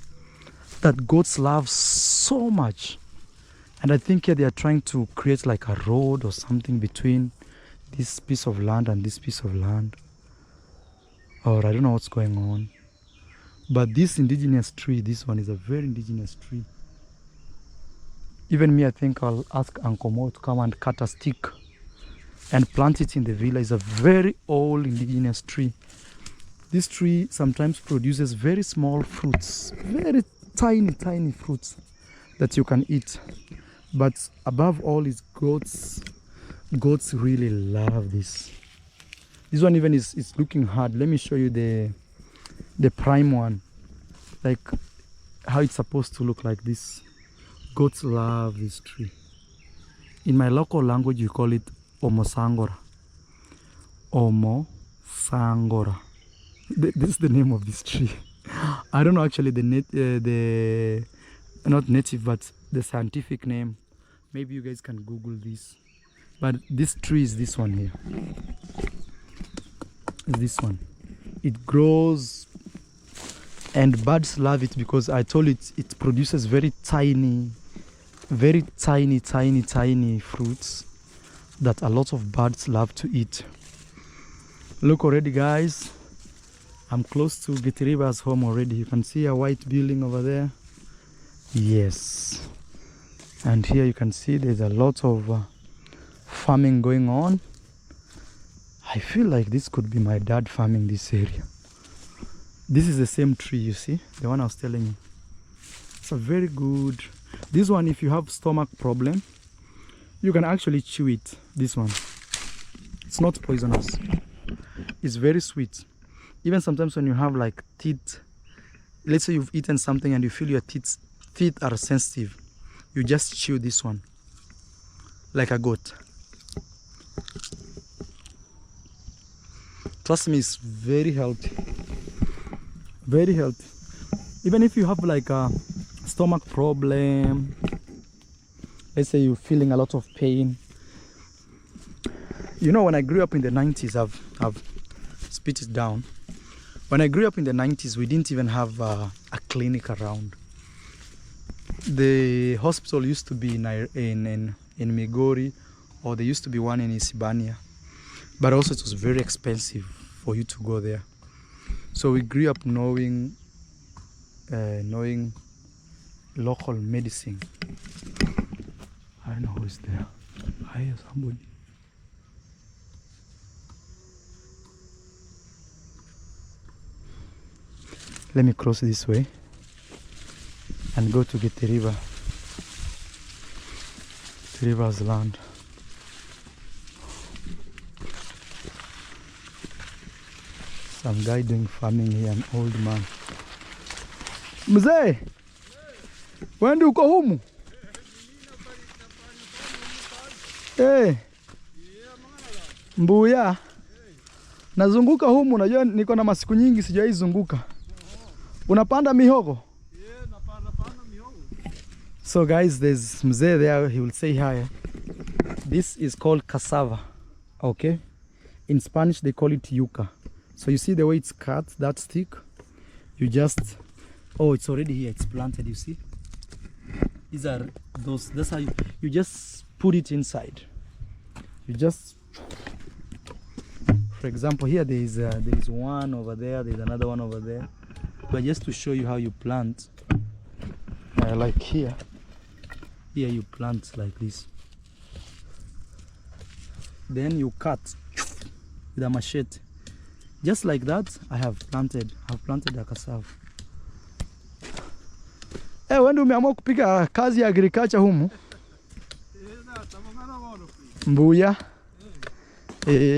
that goats love so much. And I think here they are trying to create like a road or something between this piece of land and this piece of land. Or I don't know what's going on. But this indigenous tree, this one is a very indigenous tree. Even me, I think I'll ask Uncle Mo to come and cut a stick and plant it in the villa. It's a very old indigenous tree. This tree sometimes produces very small fruits, very tiny fruits that you can eat. But above all is goats. Goats really love this. This one even is looking hard. Let me show you the prime one, like how it's supposed to look like this. Goats love this tree. In my local language, you call it Omosangora. Omosangora. This is the name of this tree. I don't know actually the not native, but the scientific name. Maybe you guys can Google this. But this tree is this one here. It's this one. It grows, and birds love it because I told it produces very tiny fruits that a lot of birds love to eat. Look already, guys. I'm close to Getiriba's home already. You can see a white building over there. Yes. And here you can see there's a lot of farming going on. I feel like this could be my dad farming this area. This is the same tree, you see, the one I was telling you. It's a very good. This one, if you have stomach problem, you can actually chew it. This one, it's not poisonous. It's very sweet. Even sometimes when you have like teeth let's say you've eaten something and you feel your teeth are sensitive, you just chew this one like a goat. Trust me, it's very healthy. Very healthy. Even if you have like a stomach problem, let's say you're feeling a lot of pain. You know, when I grew up in the 90s, I've spit it down. When I grew up in the 90s, we didn't even have a clinic around. The hospital used to be in Migori, or there used to be one in Isibania. But also it was very expensive for you to go there. So we grew up knowing local medicine. I don't know who's there. I hear somebody. Let me cross this way and go to get the river. The river's land. Some guy doing farming here, an old man. Mzee, wewe uko humu? Eh. Mbuya. Nazunguka humu, najua niko na masiku nyingi sijawahi zunguka. Unapanda mihogo? Yeah, napanda mihogo. So guys, there's Mzee there, he will say hi. This is called cassava, okay? In Spanish they call it yuca. So you see the way it's cut, that stick? You just, oh, it's already here, it's planted, you see? These are those, that's how you just put it inside. You just, for example, here there is one over there, there's another one over there. But just to show you how you plant, like here you plant like this. Then you cut with a machete. Just like that, I've planted a cassava. Wewe ndio umeamua kupiga kazi ya agriculture humu? Mbuya.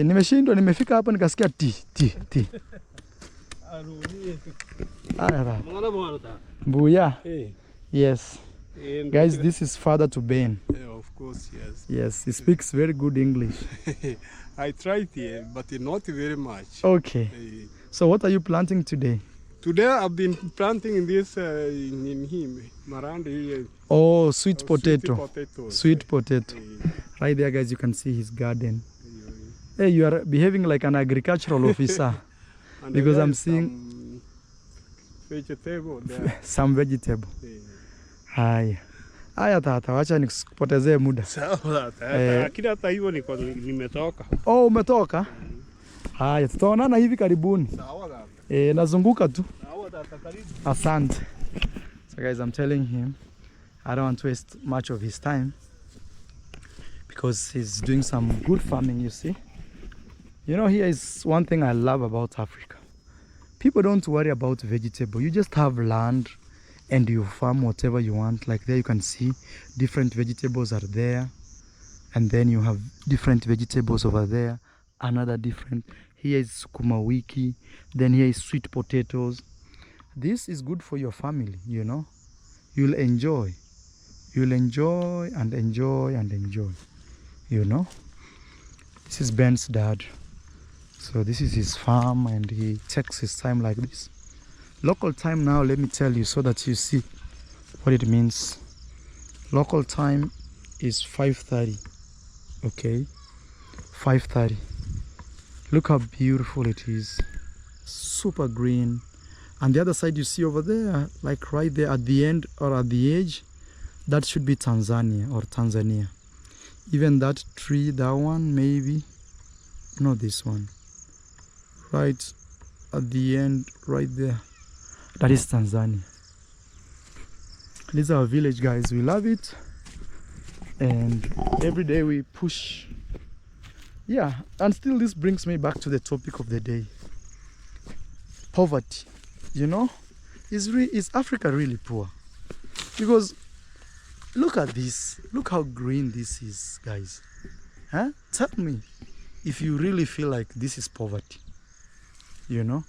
Nimeshindwa, nimefika hapa nikasikia ti. Mbuya. Yes. Guys, this is father to Ben. Yeah, of course, yes. Yes, he speaks very good English. I tried here, but not very much. Okay. So what are you planting today? Today I've been planting this in him, around here. Oh, sweet potato. Sweet potatoes. Sweet potato. Right there, guys, you can see his garden. Hey, you are behaving like an agricultural officer. Because I'm seeing vegetable there. Some vegetable. Haya tata, wacha nikupotezee muda. Sawa tata. Lakini hata hivyo nimetoka. Oh, umetoka? Haya, tutaonana hivi karibuni. Sawa tata. Nazunguka tu. Sawa tata, karibu. Asante. So guys, I'm telling him I don't want to waste much of his time because he's doing some good farming, you see. You know, here is one thing I love about Africa. People don't worry about vegetable. You just have land and you farm whatever you want. Like there you can see different vegetables are there. And then you have different vegetables over there. Another different. Here is sukuma wiki. Then here is sweet potatoes. This is good for your family, you know. You'll enjoy. You'll enjoy and enjoy and enjoy. You know. This is Ben's dad. So this is his farm and he takes his time like this. Local time now, let me tell you so that you see what it means. Local time is 5:30. Okay, 5:30. Look how beautiful it is. Super green. And the other side you see over there, like right there at the end or at the edge, that should be Tanzania. Even that tree, that one maybe, not this one. Right at the end, right there, that is Tanzania. This is our village, guys. We love it, and every day we push. Yeah, and still this brings me back to the topic of the day. Poverty, you know, is Africa really poor? Because look at this, look how green this is, guys. Tell me if you really feel like this is poverty, you know.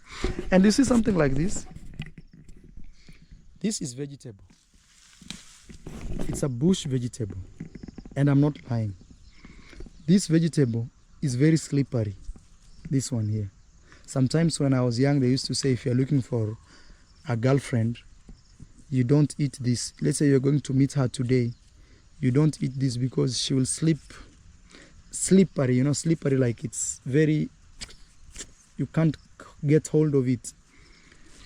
And you see something like this, This is vegetable. It's a bush vegetable. And I'm not lying. This vegetable is very slippery. This one here. Sometimes when I was young, they used to say if you're looking for a girlfriend, you don't eat this. Let's say you're going to meet her today. You don't eat this because she will slippery, you know, slippery, like it's very, you can't get hold of it.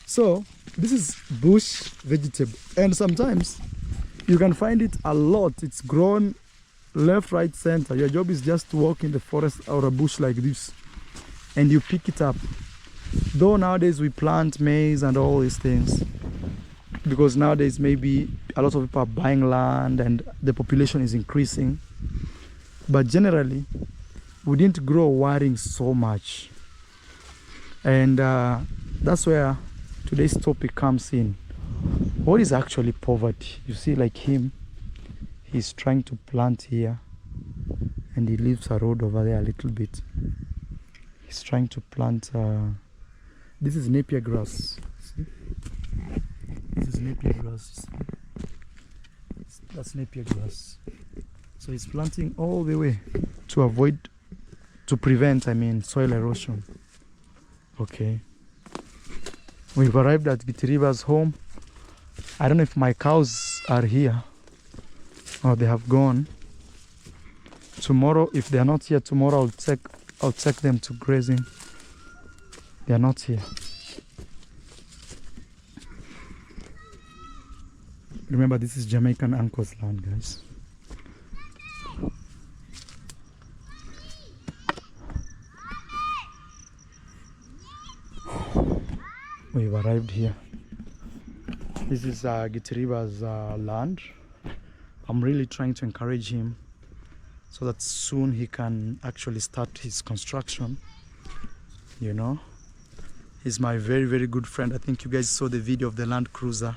So this is bush vegetable. And sometimes you can find it a lot. It's grown left, right, center. Your job is just to walk in the forest or a bush like this and you pick it up. Though nowadays we plant maize and all these things, because nowadays maybe a lot of people are buying land and the population is increasing. But generally, we didn't grow waring so much. And that's where today's topic comes in. What is actually poverty? You see, like him, he's trying to plant here and he leaves a road over there a little bit. He's trying to plant, this is napier grass. See? This is napier grass. That's napier grass. So he's planting all the way to prevent soil erosion. Okay. We've arrived at Gitiriba's home. I don't know if my cows are here or they have gone. Tomorrow, if they are not here tomorrow, I'll check them to grazing. They are not here. Remember, this is Jamaican uncle's land, guys. We've arrived here. This is Gitiriba's land. I'm really trying to encourage him so that soon he can actually start his construction. You know, he's my very, very good friend. I think you guys saw the video of the Land Cruiser.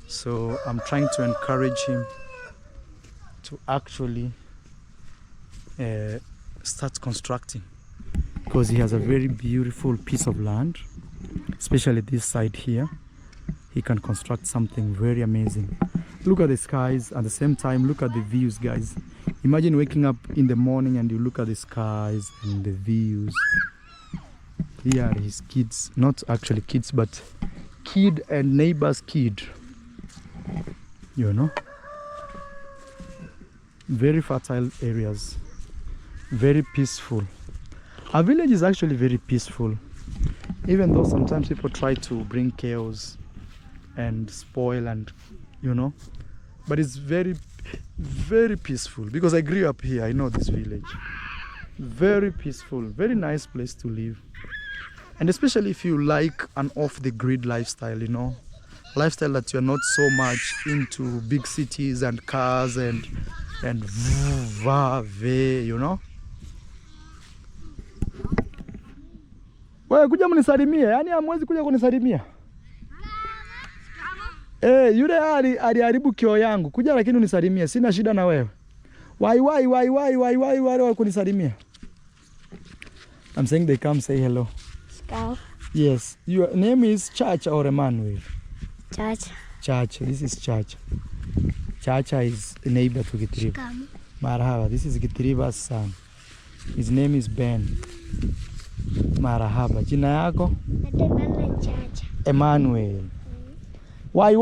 So I'm trying to encourage him to actually start constructing, because he has a very beautiful piece of land, especially this side here. He can construct something very amazing. Look at the skies, at the same time look at the views, guys. Imagine waking up in the morning and you look at the skies and the views. Here are his kids, not actually kids, but kid and neighbor's kid. You know, very fertile areas, very peaceful. Our village is actually very peaceful, even though sometimes people try to bring chaos and spoil, and you know, but it's very, very peaceful, because I grew up here. I know this village. Very peaceful, very nice place to live. And especially if you like an off-the-grid lifestyle, you know, lifestyle that you're not so much into big cities and cars and you know. Wewe kuja mnisalimie, yani hamwezi kuja kunisalimia. Yule aliharibu kio yangu. Kuja lakini unisalimie, sina shida na wewe. Why wale kunisalimia. I'm saying they come say hello. Scout. Yes. Your name is Church or Emmanuel? Church. Church. This is Church. Church is a neighbor to Gitiriba. Marhaba. This is Gitiriba's son. His name is Ben. Marhaba. Jina yako? Emmanuel. Why?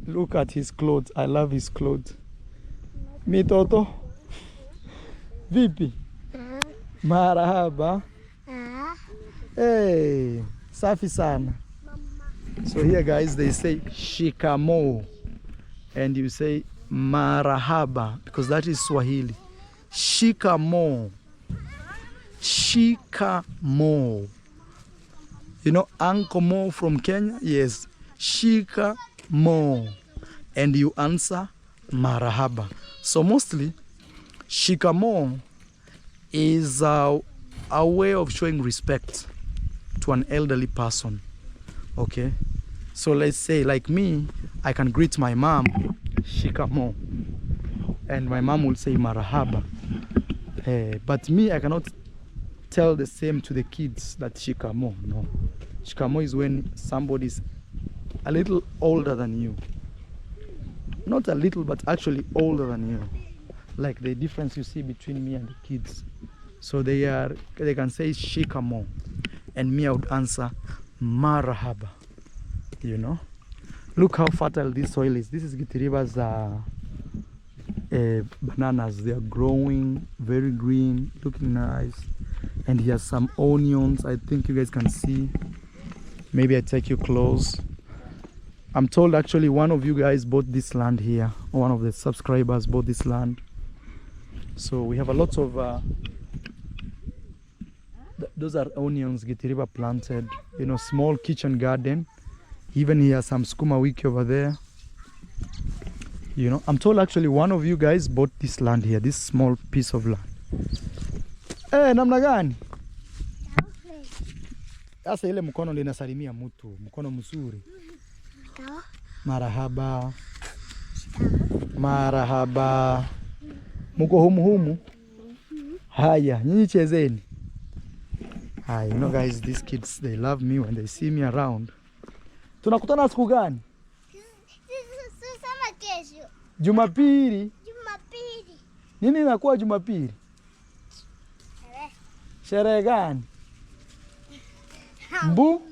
Look at his clothes. I love his clothes. Mi toto. Vipi? Marhaba. Hey, safi sana. So here, guys, they say shikamo, and you say marahaba, because that is Swahili. Shikamo. Shikamo. You know Uncle Mo from Kenya? Yes. Shikamo. And you answer marahaba. So mostly, shikamo is a way of showing respect to an elderly person. Okay, so let's say like me, I can greet my mom shikamo, and my mom will say marahaba. But me, I cannot tell the same to the kids that shikamo. No, shikamo is when somebody's a little older than you. Not a little, but actually older than you. Like the difference you see between me and the kids. So they can say shikamo, and me I would answer marhaba. You know, look how fertile this soil is. This is Gitiriba's bananas. They are growing very green, looking nice. And he has some onions. I think you guys can see. Maybe I take you close. I'm told actually one of you guys bought this land here. One of the subscribers bought this land. So we have a lot of those are onions Gitiriba planted, you know, small kitchen garden. Even he has some skuma wiki over there. You know, I'm told actually one of you guys bought this land here, this small piece of land. Eh, namna gani? Sasa ile mkono linasalimia mtu, mkono mzuri. Marahaba. Marahaba. Muko humu. Haya, nyinyi chezeni. Hi, you know guys, these kids, they love me when they see me around. Tunakutana siku gani? Sasa kesho. Jumapili. Jumapili. Nini inakuwa Jumapili? Sherehe gani? Mbu?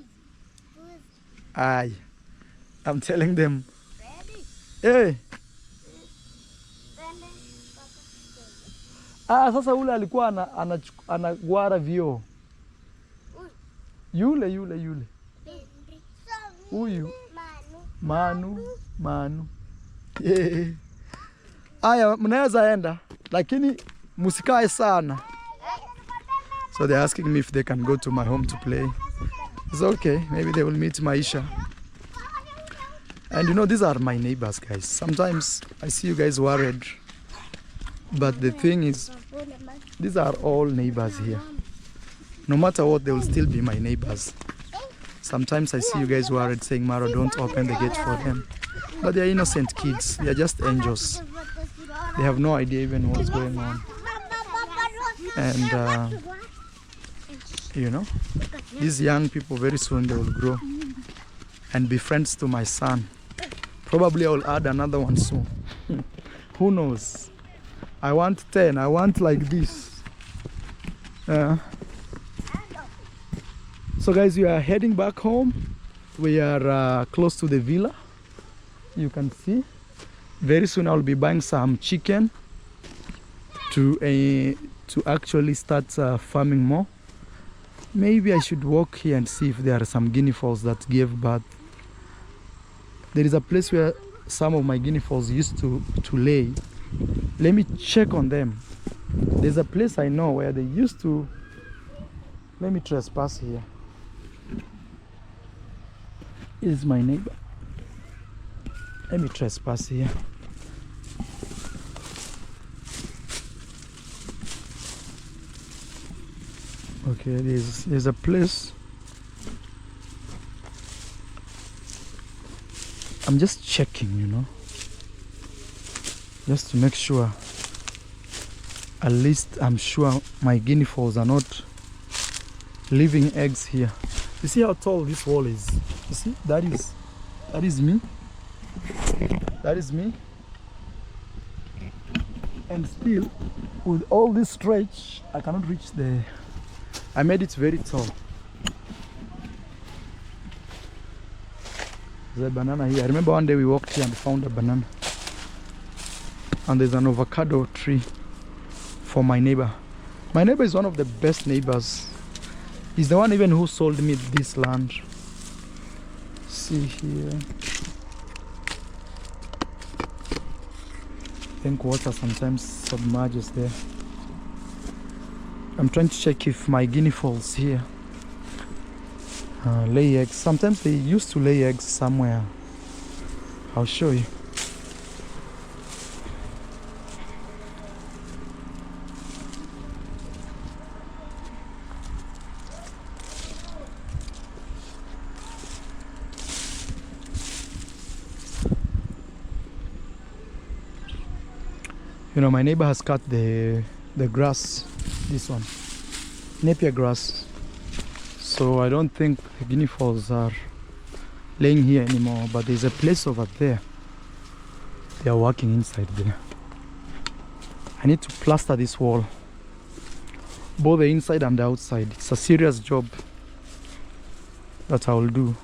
Ay. I'm telling them. Hey. Sasa ule alikuwa anagwara vioo. Yule. Huyu. Manu. Yeah. Aya, mnaweza enda, lakini musikae sana. So they're asking me if they can go to my home to play. It's okay. Maybe they will meet Maisha. And you know, these are my neighbors, guys. Sometimes I see you guys worried. But the thing is, these are all neighbors here. No matter what, they will still be my neighbors. Sometimes I see you guys worried saying, Maro, don't open the gate for them. But they're innocent kids. They're just angels. They have no idea even what's going on. And, you know, these young people, very soon they will grow and be friends to my son. Probably I will add another one soon. Who knows? I want 10. I want like this. So guys, we are heading back home. We are close to the villa. You can see. Very soon I'll be buying some chicken to actually start farming more. Maybe I should walk here and see if there are some guinea fowls that gave birth. There is a place where some of my guinea fowls used to lay. Let me check on them. There's a place I know where they used to. Let me trespass here. This is my neighbor. Let me trespass here. Okay, there's a place. I'm just checking, you know, just to make sure. At least I'm sure my guinea fowls are not leaving eggs here. You see how tall this wall is? You see, that is me. That is me. And still, with all this stretch, I cannot reach the. I made it very tall. There's a banana here. I remember one day we walked here and found a banana. And there's an avocado tree for my neighbor. My neighbor is one of the best neighbors. He's the one even who sold me this land. See here. I think water sometimes submerges there. I'm trying to check if my guinea fowls here lay eggs. Sometimes they used to lay eggs somewhere. I'll show you. You know, my neighbor has cut the grass, this one, napier grass. So I don't think the guinea fowls are laying here anymore, but there's a place over there. They are working inside there. I need to plaster this wall, both the inside and the outside. It's a serious job that I will do.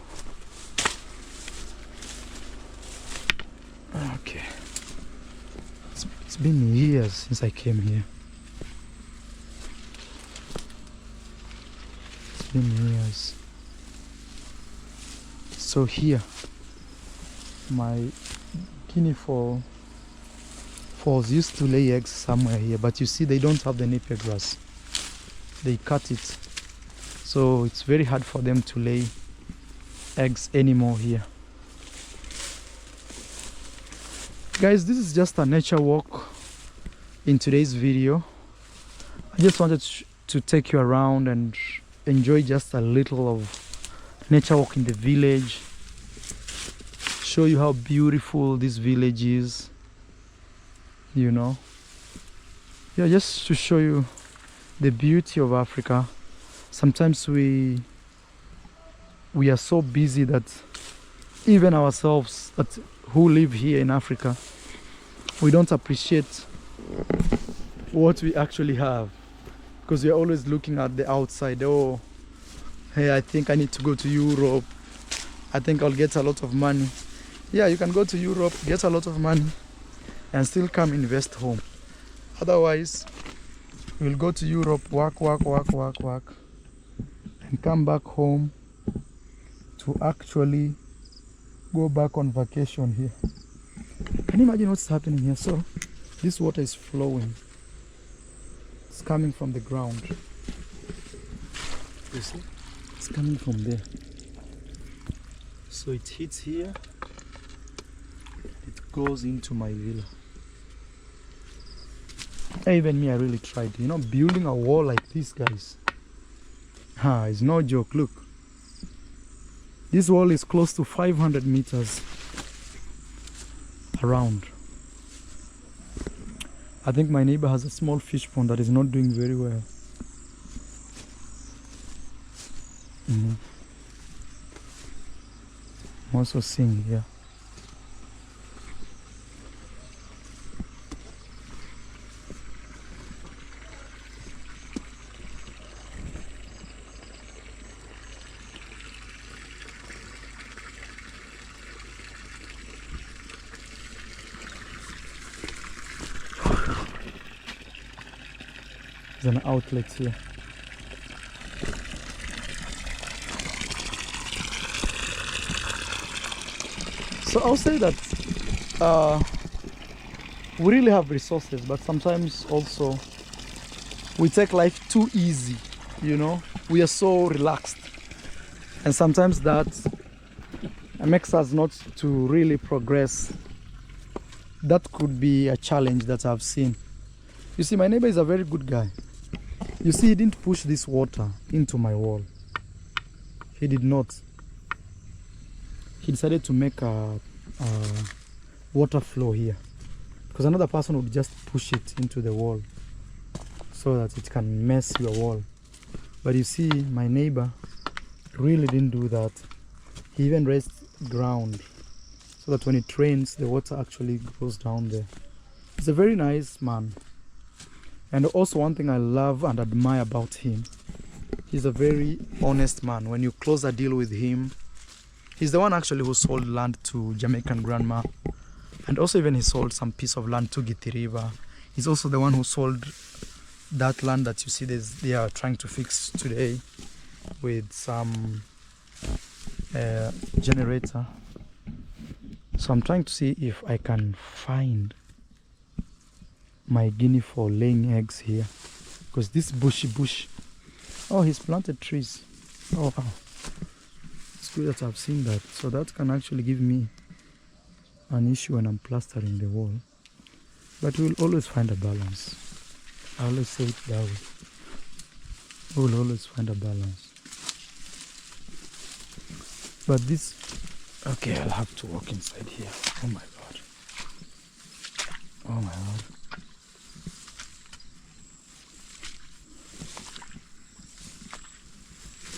Okay. It's been years since I came here. It's been years. So here, my guinea fowls used to lay eggs somewhere here, but you see they don't have the napier grass. They cut it, so it's very hard for them to lay eggs anymore here. Guys, this is just a nature walk in today's video. I just wanted to take you around and enjoy just a little of nature walk in the village, show you how beautiful this village is, you know. Yeah, just to show you the beauty of Africa. Sometimes we are so busy that even ourselves who live here in Africa, we don't appreciate what we actually have, because we are always looking at the outside. Oh, hey, I think I need to go to Europe. I think I'll get a lot of money. Yeah, you can go to Europe, get a lot of money, and still come invest home. Otherwise, we'll go to Europe, work, and come back home to actually go back on vacation here. Can you imagine what's happening here? So, this water is flowing. It's coming from the ground. You see? It's coming from there. So it hits here. It goes into my villa. Even me, I really tried. You know, building a wall like this, guys. It's no joke. Look. This wall is close to 500 meters around. I think my neighbor has a small fish pond that is not doing very well. I'm also seeing here. There's an outlet here. So I'll say that we really have resources, but sometimes also we take life too easy, you know. We are so relaxed, and sometimes that makes us not to really progress. That could be a challenge that I've seen. You see, my neighbor is a very good guy. You see, he didn't push this water into my wall. He did not. He decided to make a water flow here, because another person would just push it into the wall so that it can mess your wall. But you see, my neighbor really didn't do that. He even raised ground so that when it rains, the water actually goes down there. He's a very nice man. And also one thing I love and admire about him, he's a very honest man. When you close a deal with him, he's the one actually who sold land to Jamaican grandma, and also even he sold some piece of land to Giti River. He's also the one who sold that land that you see they are trying to fix today with some generator. So I'm trying to see if I can find my guinea for laying eggs here, because this bushy bush, oh, he's planted trees. Oh wow, it's good that I've seen that. So that can actually give me an issue when I'm plastering the wall, but we'll always find a balance. I always say it that way. We'll always find a balance. But this, okay, I'll have to walk inside here. Oh my god. Oh my god.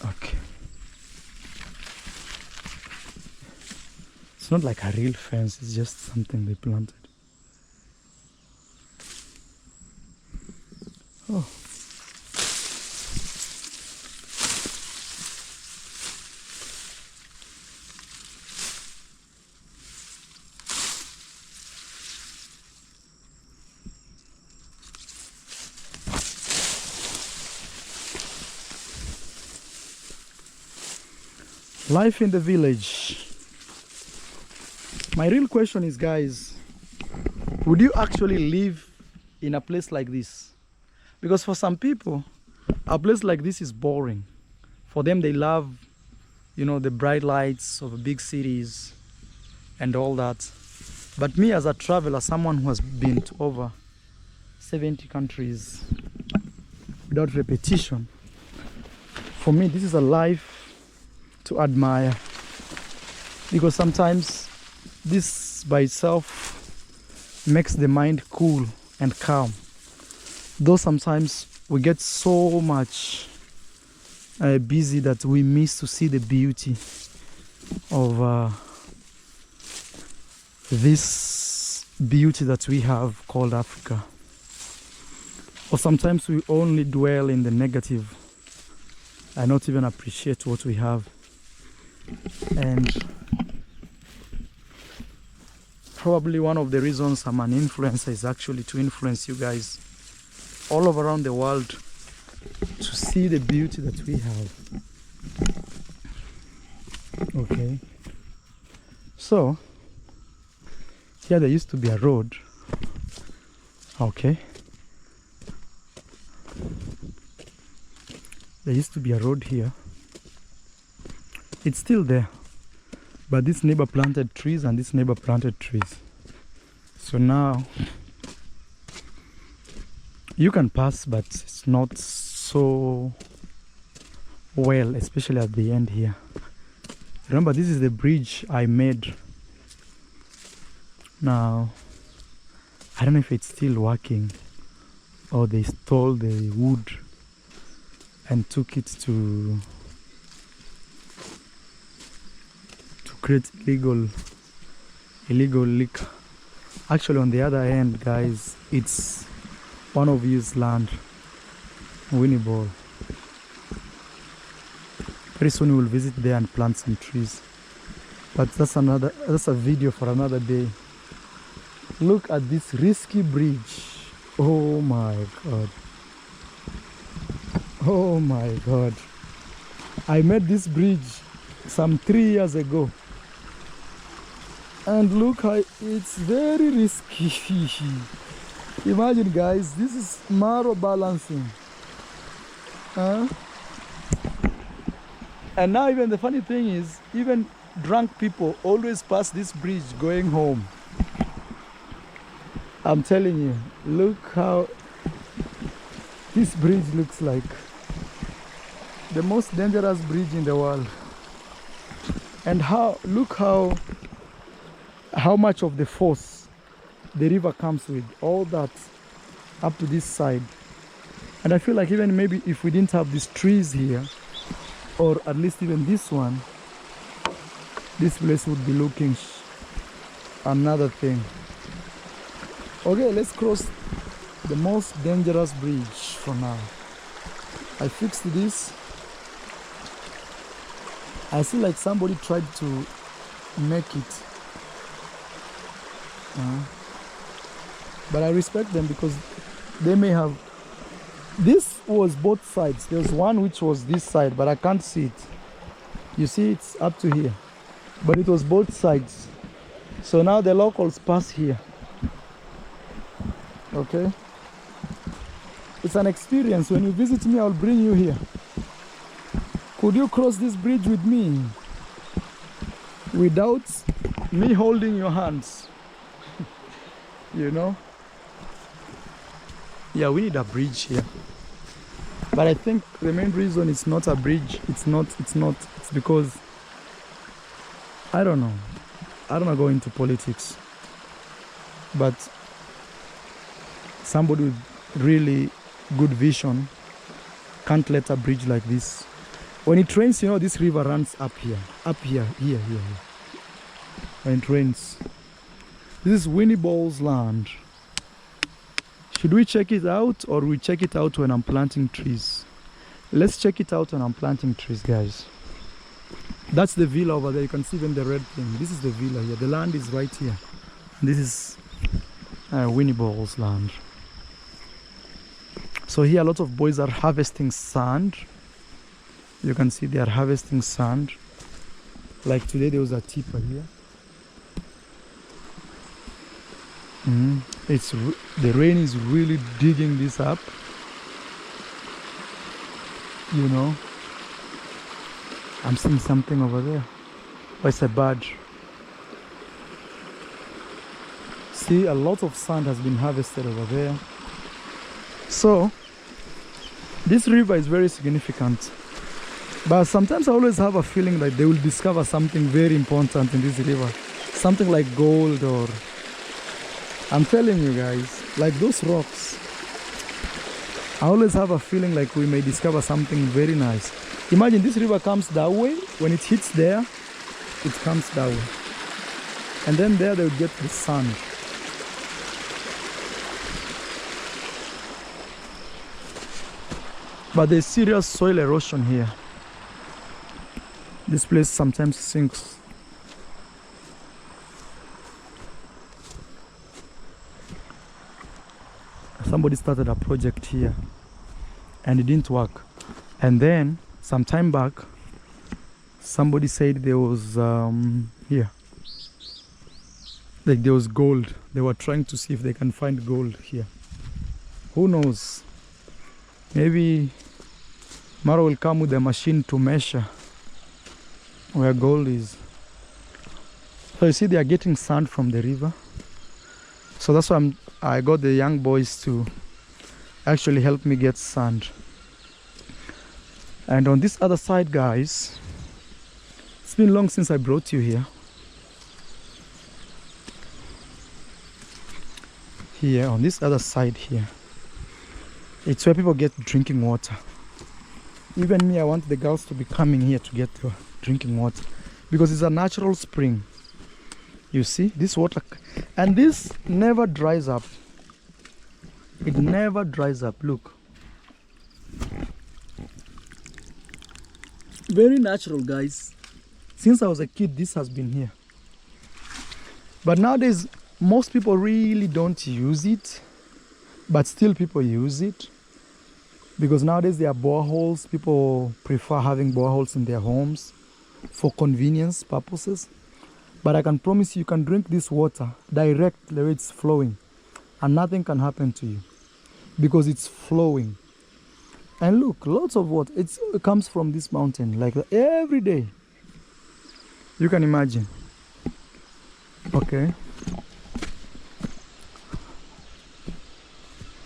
Okay. not like a real fence, it's just something they planted. Oh. Life in the village. My real question is, guys, would you actually live in a place like this? Because for some people, a place like this is boring. For them, they love, you know, the bright lights of big cities and all that. But me as a traveler, someone who has been to over 70 countries without repetition, for me, this is a life to admire, because sometimes this by itself makes the mind cool and calm, though sometimes we get so much busy that we miss to see the beauty of this beauty that we have called Africa. Or sometimes we only dwell in the negative and not even appreciate what we have. And probably one of the reasons I'm an influencer is actually to influence you guys all over around the world to see the beauty that we have. Okay, so here there used to be a road. Okay, there used to be a road here. It's still there, but this neighbor planted trees and this neighbor planted trees. So now you can pass, but it's not so well, especially at the end here. Remember, this is the bridge I made. Now, I don't know if it's still working or they stole the wood and took it to create illegal liquor. Actually, on the other hand, guys, it's one of you's land, Winnie Ball. Very soon we will visit there and plant some trees, but that's a video for another day. Look at this risky bridge. Oh my god, oh my god. I made this bridge some 3 years ago, and look how it's very risky. Imagine, guys, this is marwa balancing. And now even the funny thing is, even drunk people always pass this bridge going home. I'm telling you, look how this bridge looks like. The most dangerous bridge in the world. And look how much of the force the river comes with, all that up to this side. And I feel like even maybe if we didn't have these trees here, or at least even this one, this place would be looking another thing. Okay, let's cross the most dangerous bridge for now. I fixed this. I feel like somebody tried to make it. But I respect them because they may have. This was both sides. There's one which was this side, but I can't see it. You see, it's up to here. But it was both sides. So now the locals pass here. Okay? It's an experience. When you visit me, I'll bring you here. Could you cross this bridge with me without me holding your hands? You know? Yeah, we need a bridge here. But I think the main reason it's not a bridge, it's because I don't know, go into politics. But somebody with really good vision can't let a bridge like this. When it rains, you know, this river runs up here, here. when it rains. This is Winnie Ball's land. Should we check it out or we check it out when I'm planting trees? Let's check it out when I'm planting trees, guys. That's the villa over there. You can see even the red thing. This is the villa here. The land is right here. This is Winnie Ball's land. So here a lot of boys are harvesting sand. You can see they are harvesting sand. Like today there was a tipper here. The rain is really digging this up. You know, I'm seeing something over there. Oh, it's a bird. See, a lot of sand has been harvested over there. So this river is very significant, but sometimes I always have a feeling that they will discover something very important in this river, something like gold, or I'm telling you guys, like those rocks. I always have a feeling like we may discover something very nice. Imagine this river comes that way. When it hits there, it comes that way, and then there they will get the sand. But there's serious soil erosion here. This place sometimes sinks. Somebody started a project here and it didn't work. And then some time back, somebody said there was here, like there was gold. They were trying to see if they can find gold here. Who knows? Maybe Mara will come with a machine to measure where gold is. So you see they are getting sand from the river. So that's why I got the young boys to actually help me get sand. And on this other side, guys, it's been long since I brought you here. Here, on this other side here, it's where people get drinking water. Even me, I want the girls to be coming here to get drinking water because it's a natural spring. You see, this water, and this never dries up. It never dries up. Look. Very natural, guys. Since I was a kid, this has been here. But nowadays, most people really don't use it, but still people use it. Because nowadays there are boreholes. People prefer having boreholes in their homes for convenience purposes. But I can promise you can drink this water direct the way it's flowing and nothing can happen to you because it's flowing. And look, lots of water. It comes from this mountain like every day. You can imagine. Okay.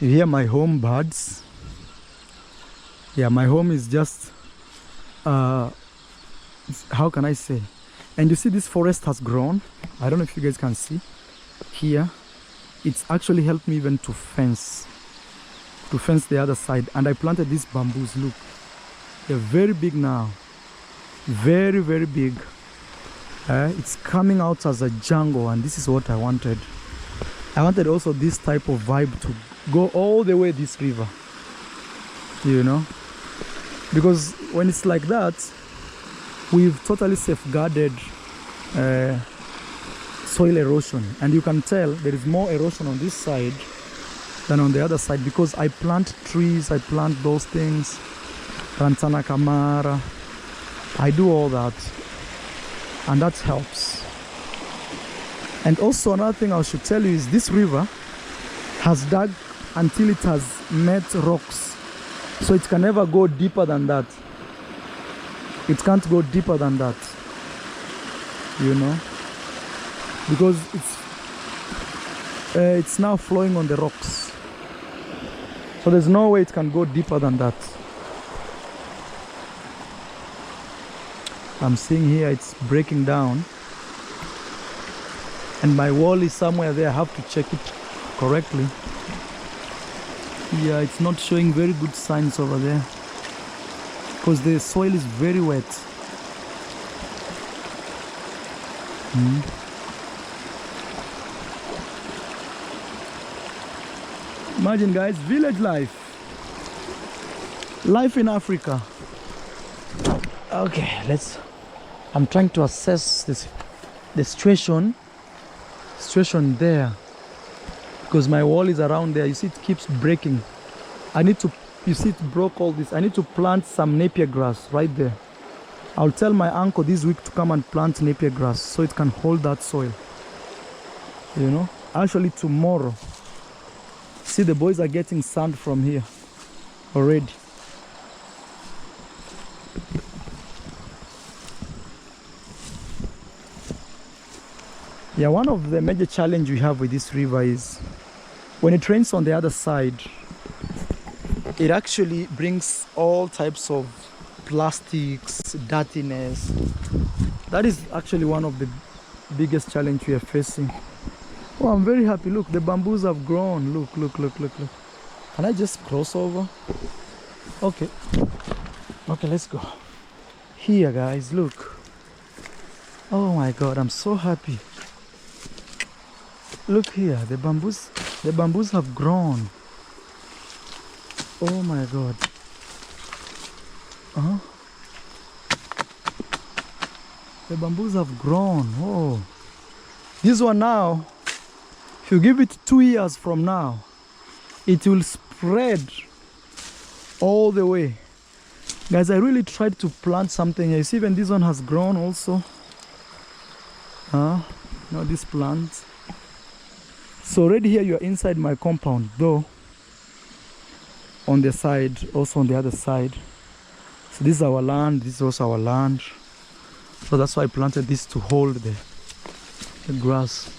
You hear my home birds. Yeah, my home is just, how can I say? And you see this forest has grown. I don't know if you guys can see here. It's actually helped me even to fence the other side. And I planted these bamboos, look. They're very big now. Very, very big. It's coming out as a jungle and this is what I wanted. I wanted also this type of vibe to go all the way this river. You know? Because when it's like that, we've totally safeguarded soil erosion, and you can tell there is more erosion on this side than on the other side because I plant trees, I plant those things, Rantana Kamara, I do all that, and that helps. And also another thing I should tell you is this river has dug until it has met rocks, so it can never go deeper than that. It can't go deeper than that, you know, because it's now flowing on the rocks. So there's no way it can go deeper than that. I'm seeing here it's breaking down. And my wall is somewhere there. I have to check it correctly. Yeah, it's not showing very good signs over there, because the soil is very wet. Imagine, guys, village life. Life in Africa. Okay, I'm trying to assess the situation there, because my wall is around there. You see, it keeps breaking. You see, it broke all this. I need to plant some napier grass right there. I'll tell my uncle this week to come and plant napier grass so it can hold that soil. You know, actually tomorrow. See, the boys are getting sand from here already. Yeah, one of the major challenge we have with this river is when it rains on the other side, it actually brings all types of plastics, dirtiness. That is actually one of the biggest challenge we are facing. Oh, I'm very happy. Look, the bamboos have grown. Look. Can I just cross over? Okay, let's go. Here, guys, look. Oh my God, I'm so happy. Look here, the bamboos have grown. Oh my God. The bamboos have grown. Oh, this one now, if you give it 2 years from now, it will spread all the way. Guys, I really tried to plant something. You see, even this one has grown also. Now this plant. So already here you are inside my compound, though on the side, also on the other side. So this is our land, this is also our land. So that's why I planted this to hold the grass.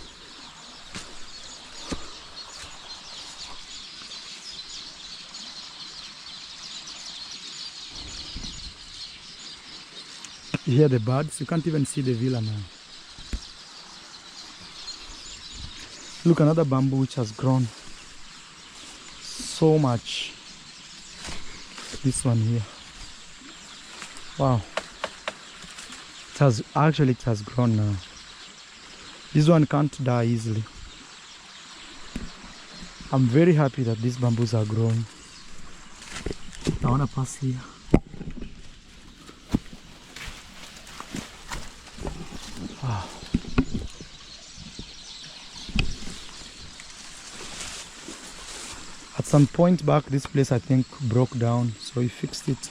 You hear the birds? You can't even see the villa now. Look, another bamboo which has grown so much. This one here. Wow. It has grown now. This one can't die easily. I'm very happy that these bamboos are growing. I wanna pass here. At some point back, this place I think broke down, so we fixed it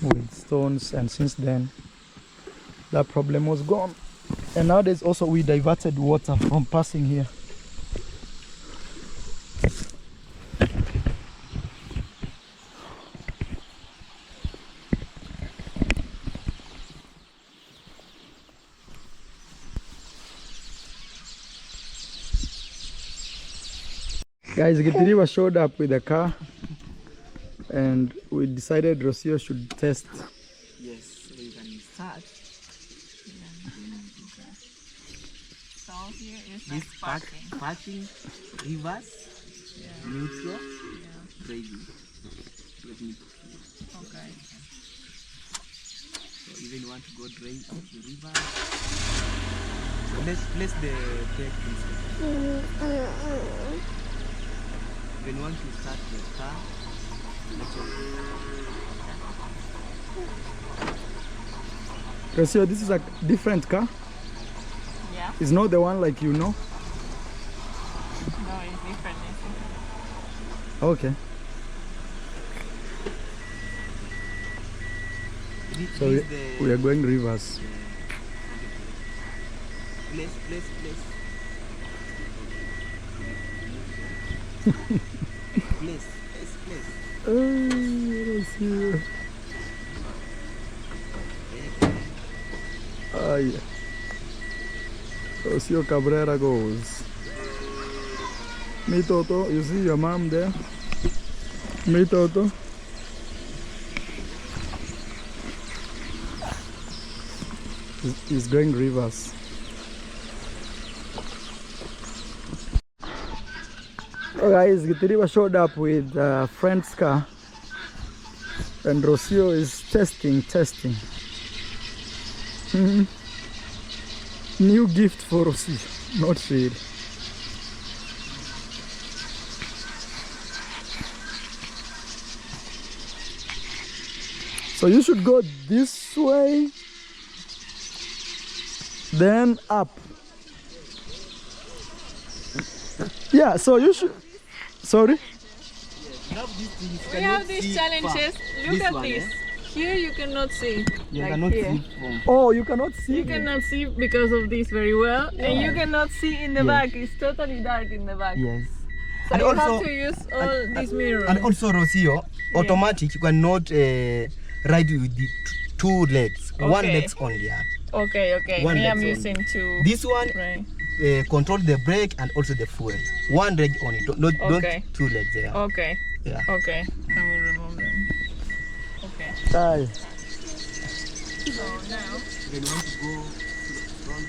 with stones, and since then that problem was gone. And nowadays also we diverted water from passing here. Guys, Gitiriba showed up with a car and we decided Rosio should test. Yes, so you can start. So here is This like parking, reverse, neutral, driving. Let me Okay. so even want to go drive to reverse. So let's place the brake inside. When once you start the car, let's Rosio, this is a different car? Yeah. It's not the one like you know? No, it's different. Okay. So we are going reverse. Place. Place. Rosio. Yeah. Rosio Cabrera goes. Me Toto, you see your mom there? Me Toto. He's going reverse. Oh guys, Gitiriba showed up with a friend's car and Rosio is testing. New gift for Rosio, not shade. So you should go this way, then up. Yeah, so you should. Sorry? We have these challenges. Look at this. Here you cannot see. You like cannot here. see from. Oh, you cannot see. You cannot see because of this very well, and you cannot see in the back. It's totally dark in the back. Yes. So you have to use all these mirrors. And also, Rosio, automatic, you cannot ride with the two legs. One Okay. legs only. Yeah. Okay, okay. One Me, I'm legs using two. This one Right. control the brake and also the fuel. One leg only. Don't Okay. two legs. Yeah. Okay. Yeah. Okay. I will remove them. Okay. Aye. So now. When you want to go to the front,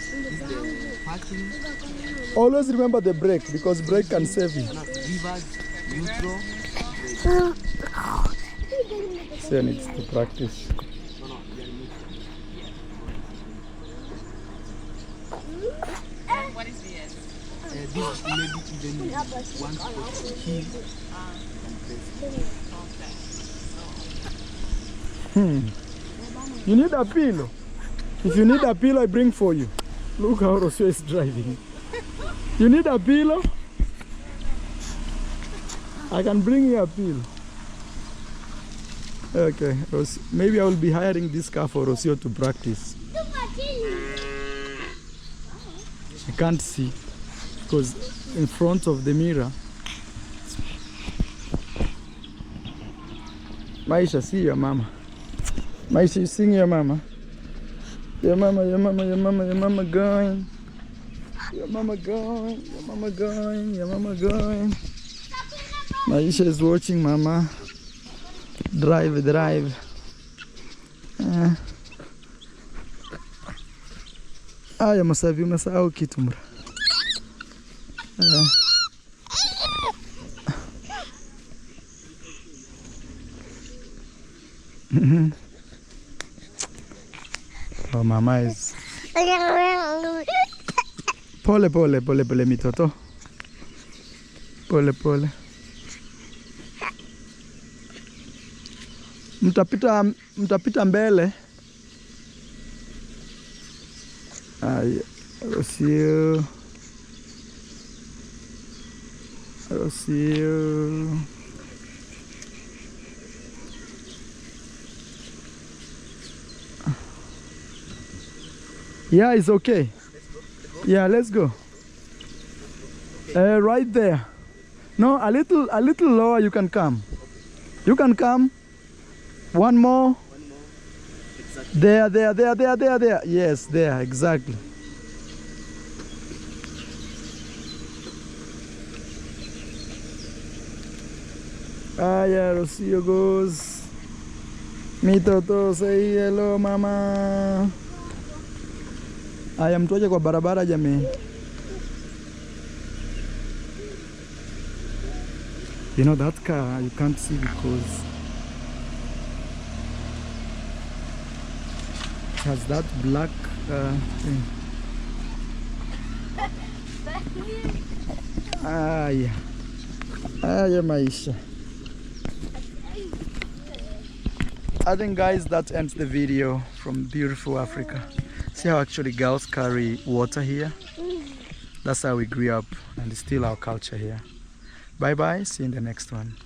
this is the parking, Always remember the brake because brake can save you. reverse, neutral. So needs to practice. And what is the S? This maybe even one to heel. Okay. You need a pillow. If you need a pillow, I bring for you. Look how Rosio is driving. You need a pillow? I can bring you a pillow. Okay, maybe I will be hiring this car for Rosio to practice. I can't see because in front of the mirror. Maisha, see your mama. Maisha, you sing your mama. Your mama, your mama, your mama, your mama going. Your mama going, your mama going, your mama going. Maisha is watching mama. Drive. Aya Masavi, umesahau kitu mra. Oh, mama is pole mitoto. Pole. Mtapita mbele. Ay, Rosio. Yeah, it's okay. Yeah, let's go. Right there. No, a little lower. You can come. You can come. One more. Exactly. There. Yes, there, exactly. Yeah, Rosio goes. Mitoto, say hello, mama. Aya, mtu aje kwa barabara jamii. You know that car you can't see because it has that black thing. Aya Maisha. I think guys that ends the video from beautiful Africa. See how actually girls carry water here. That's how we grew up and it's still our culture here. Bye bye, see you in the next one.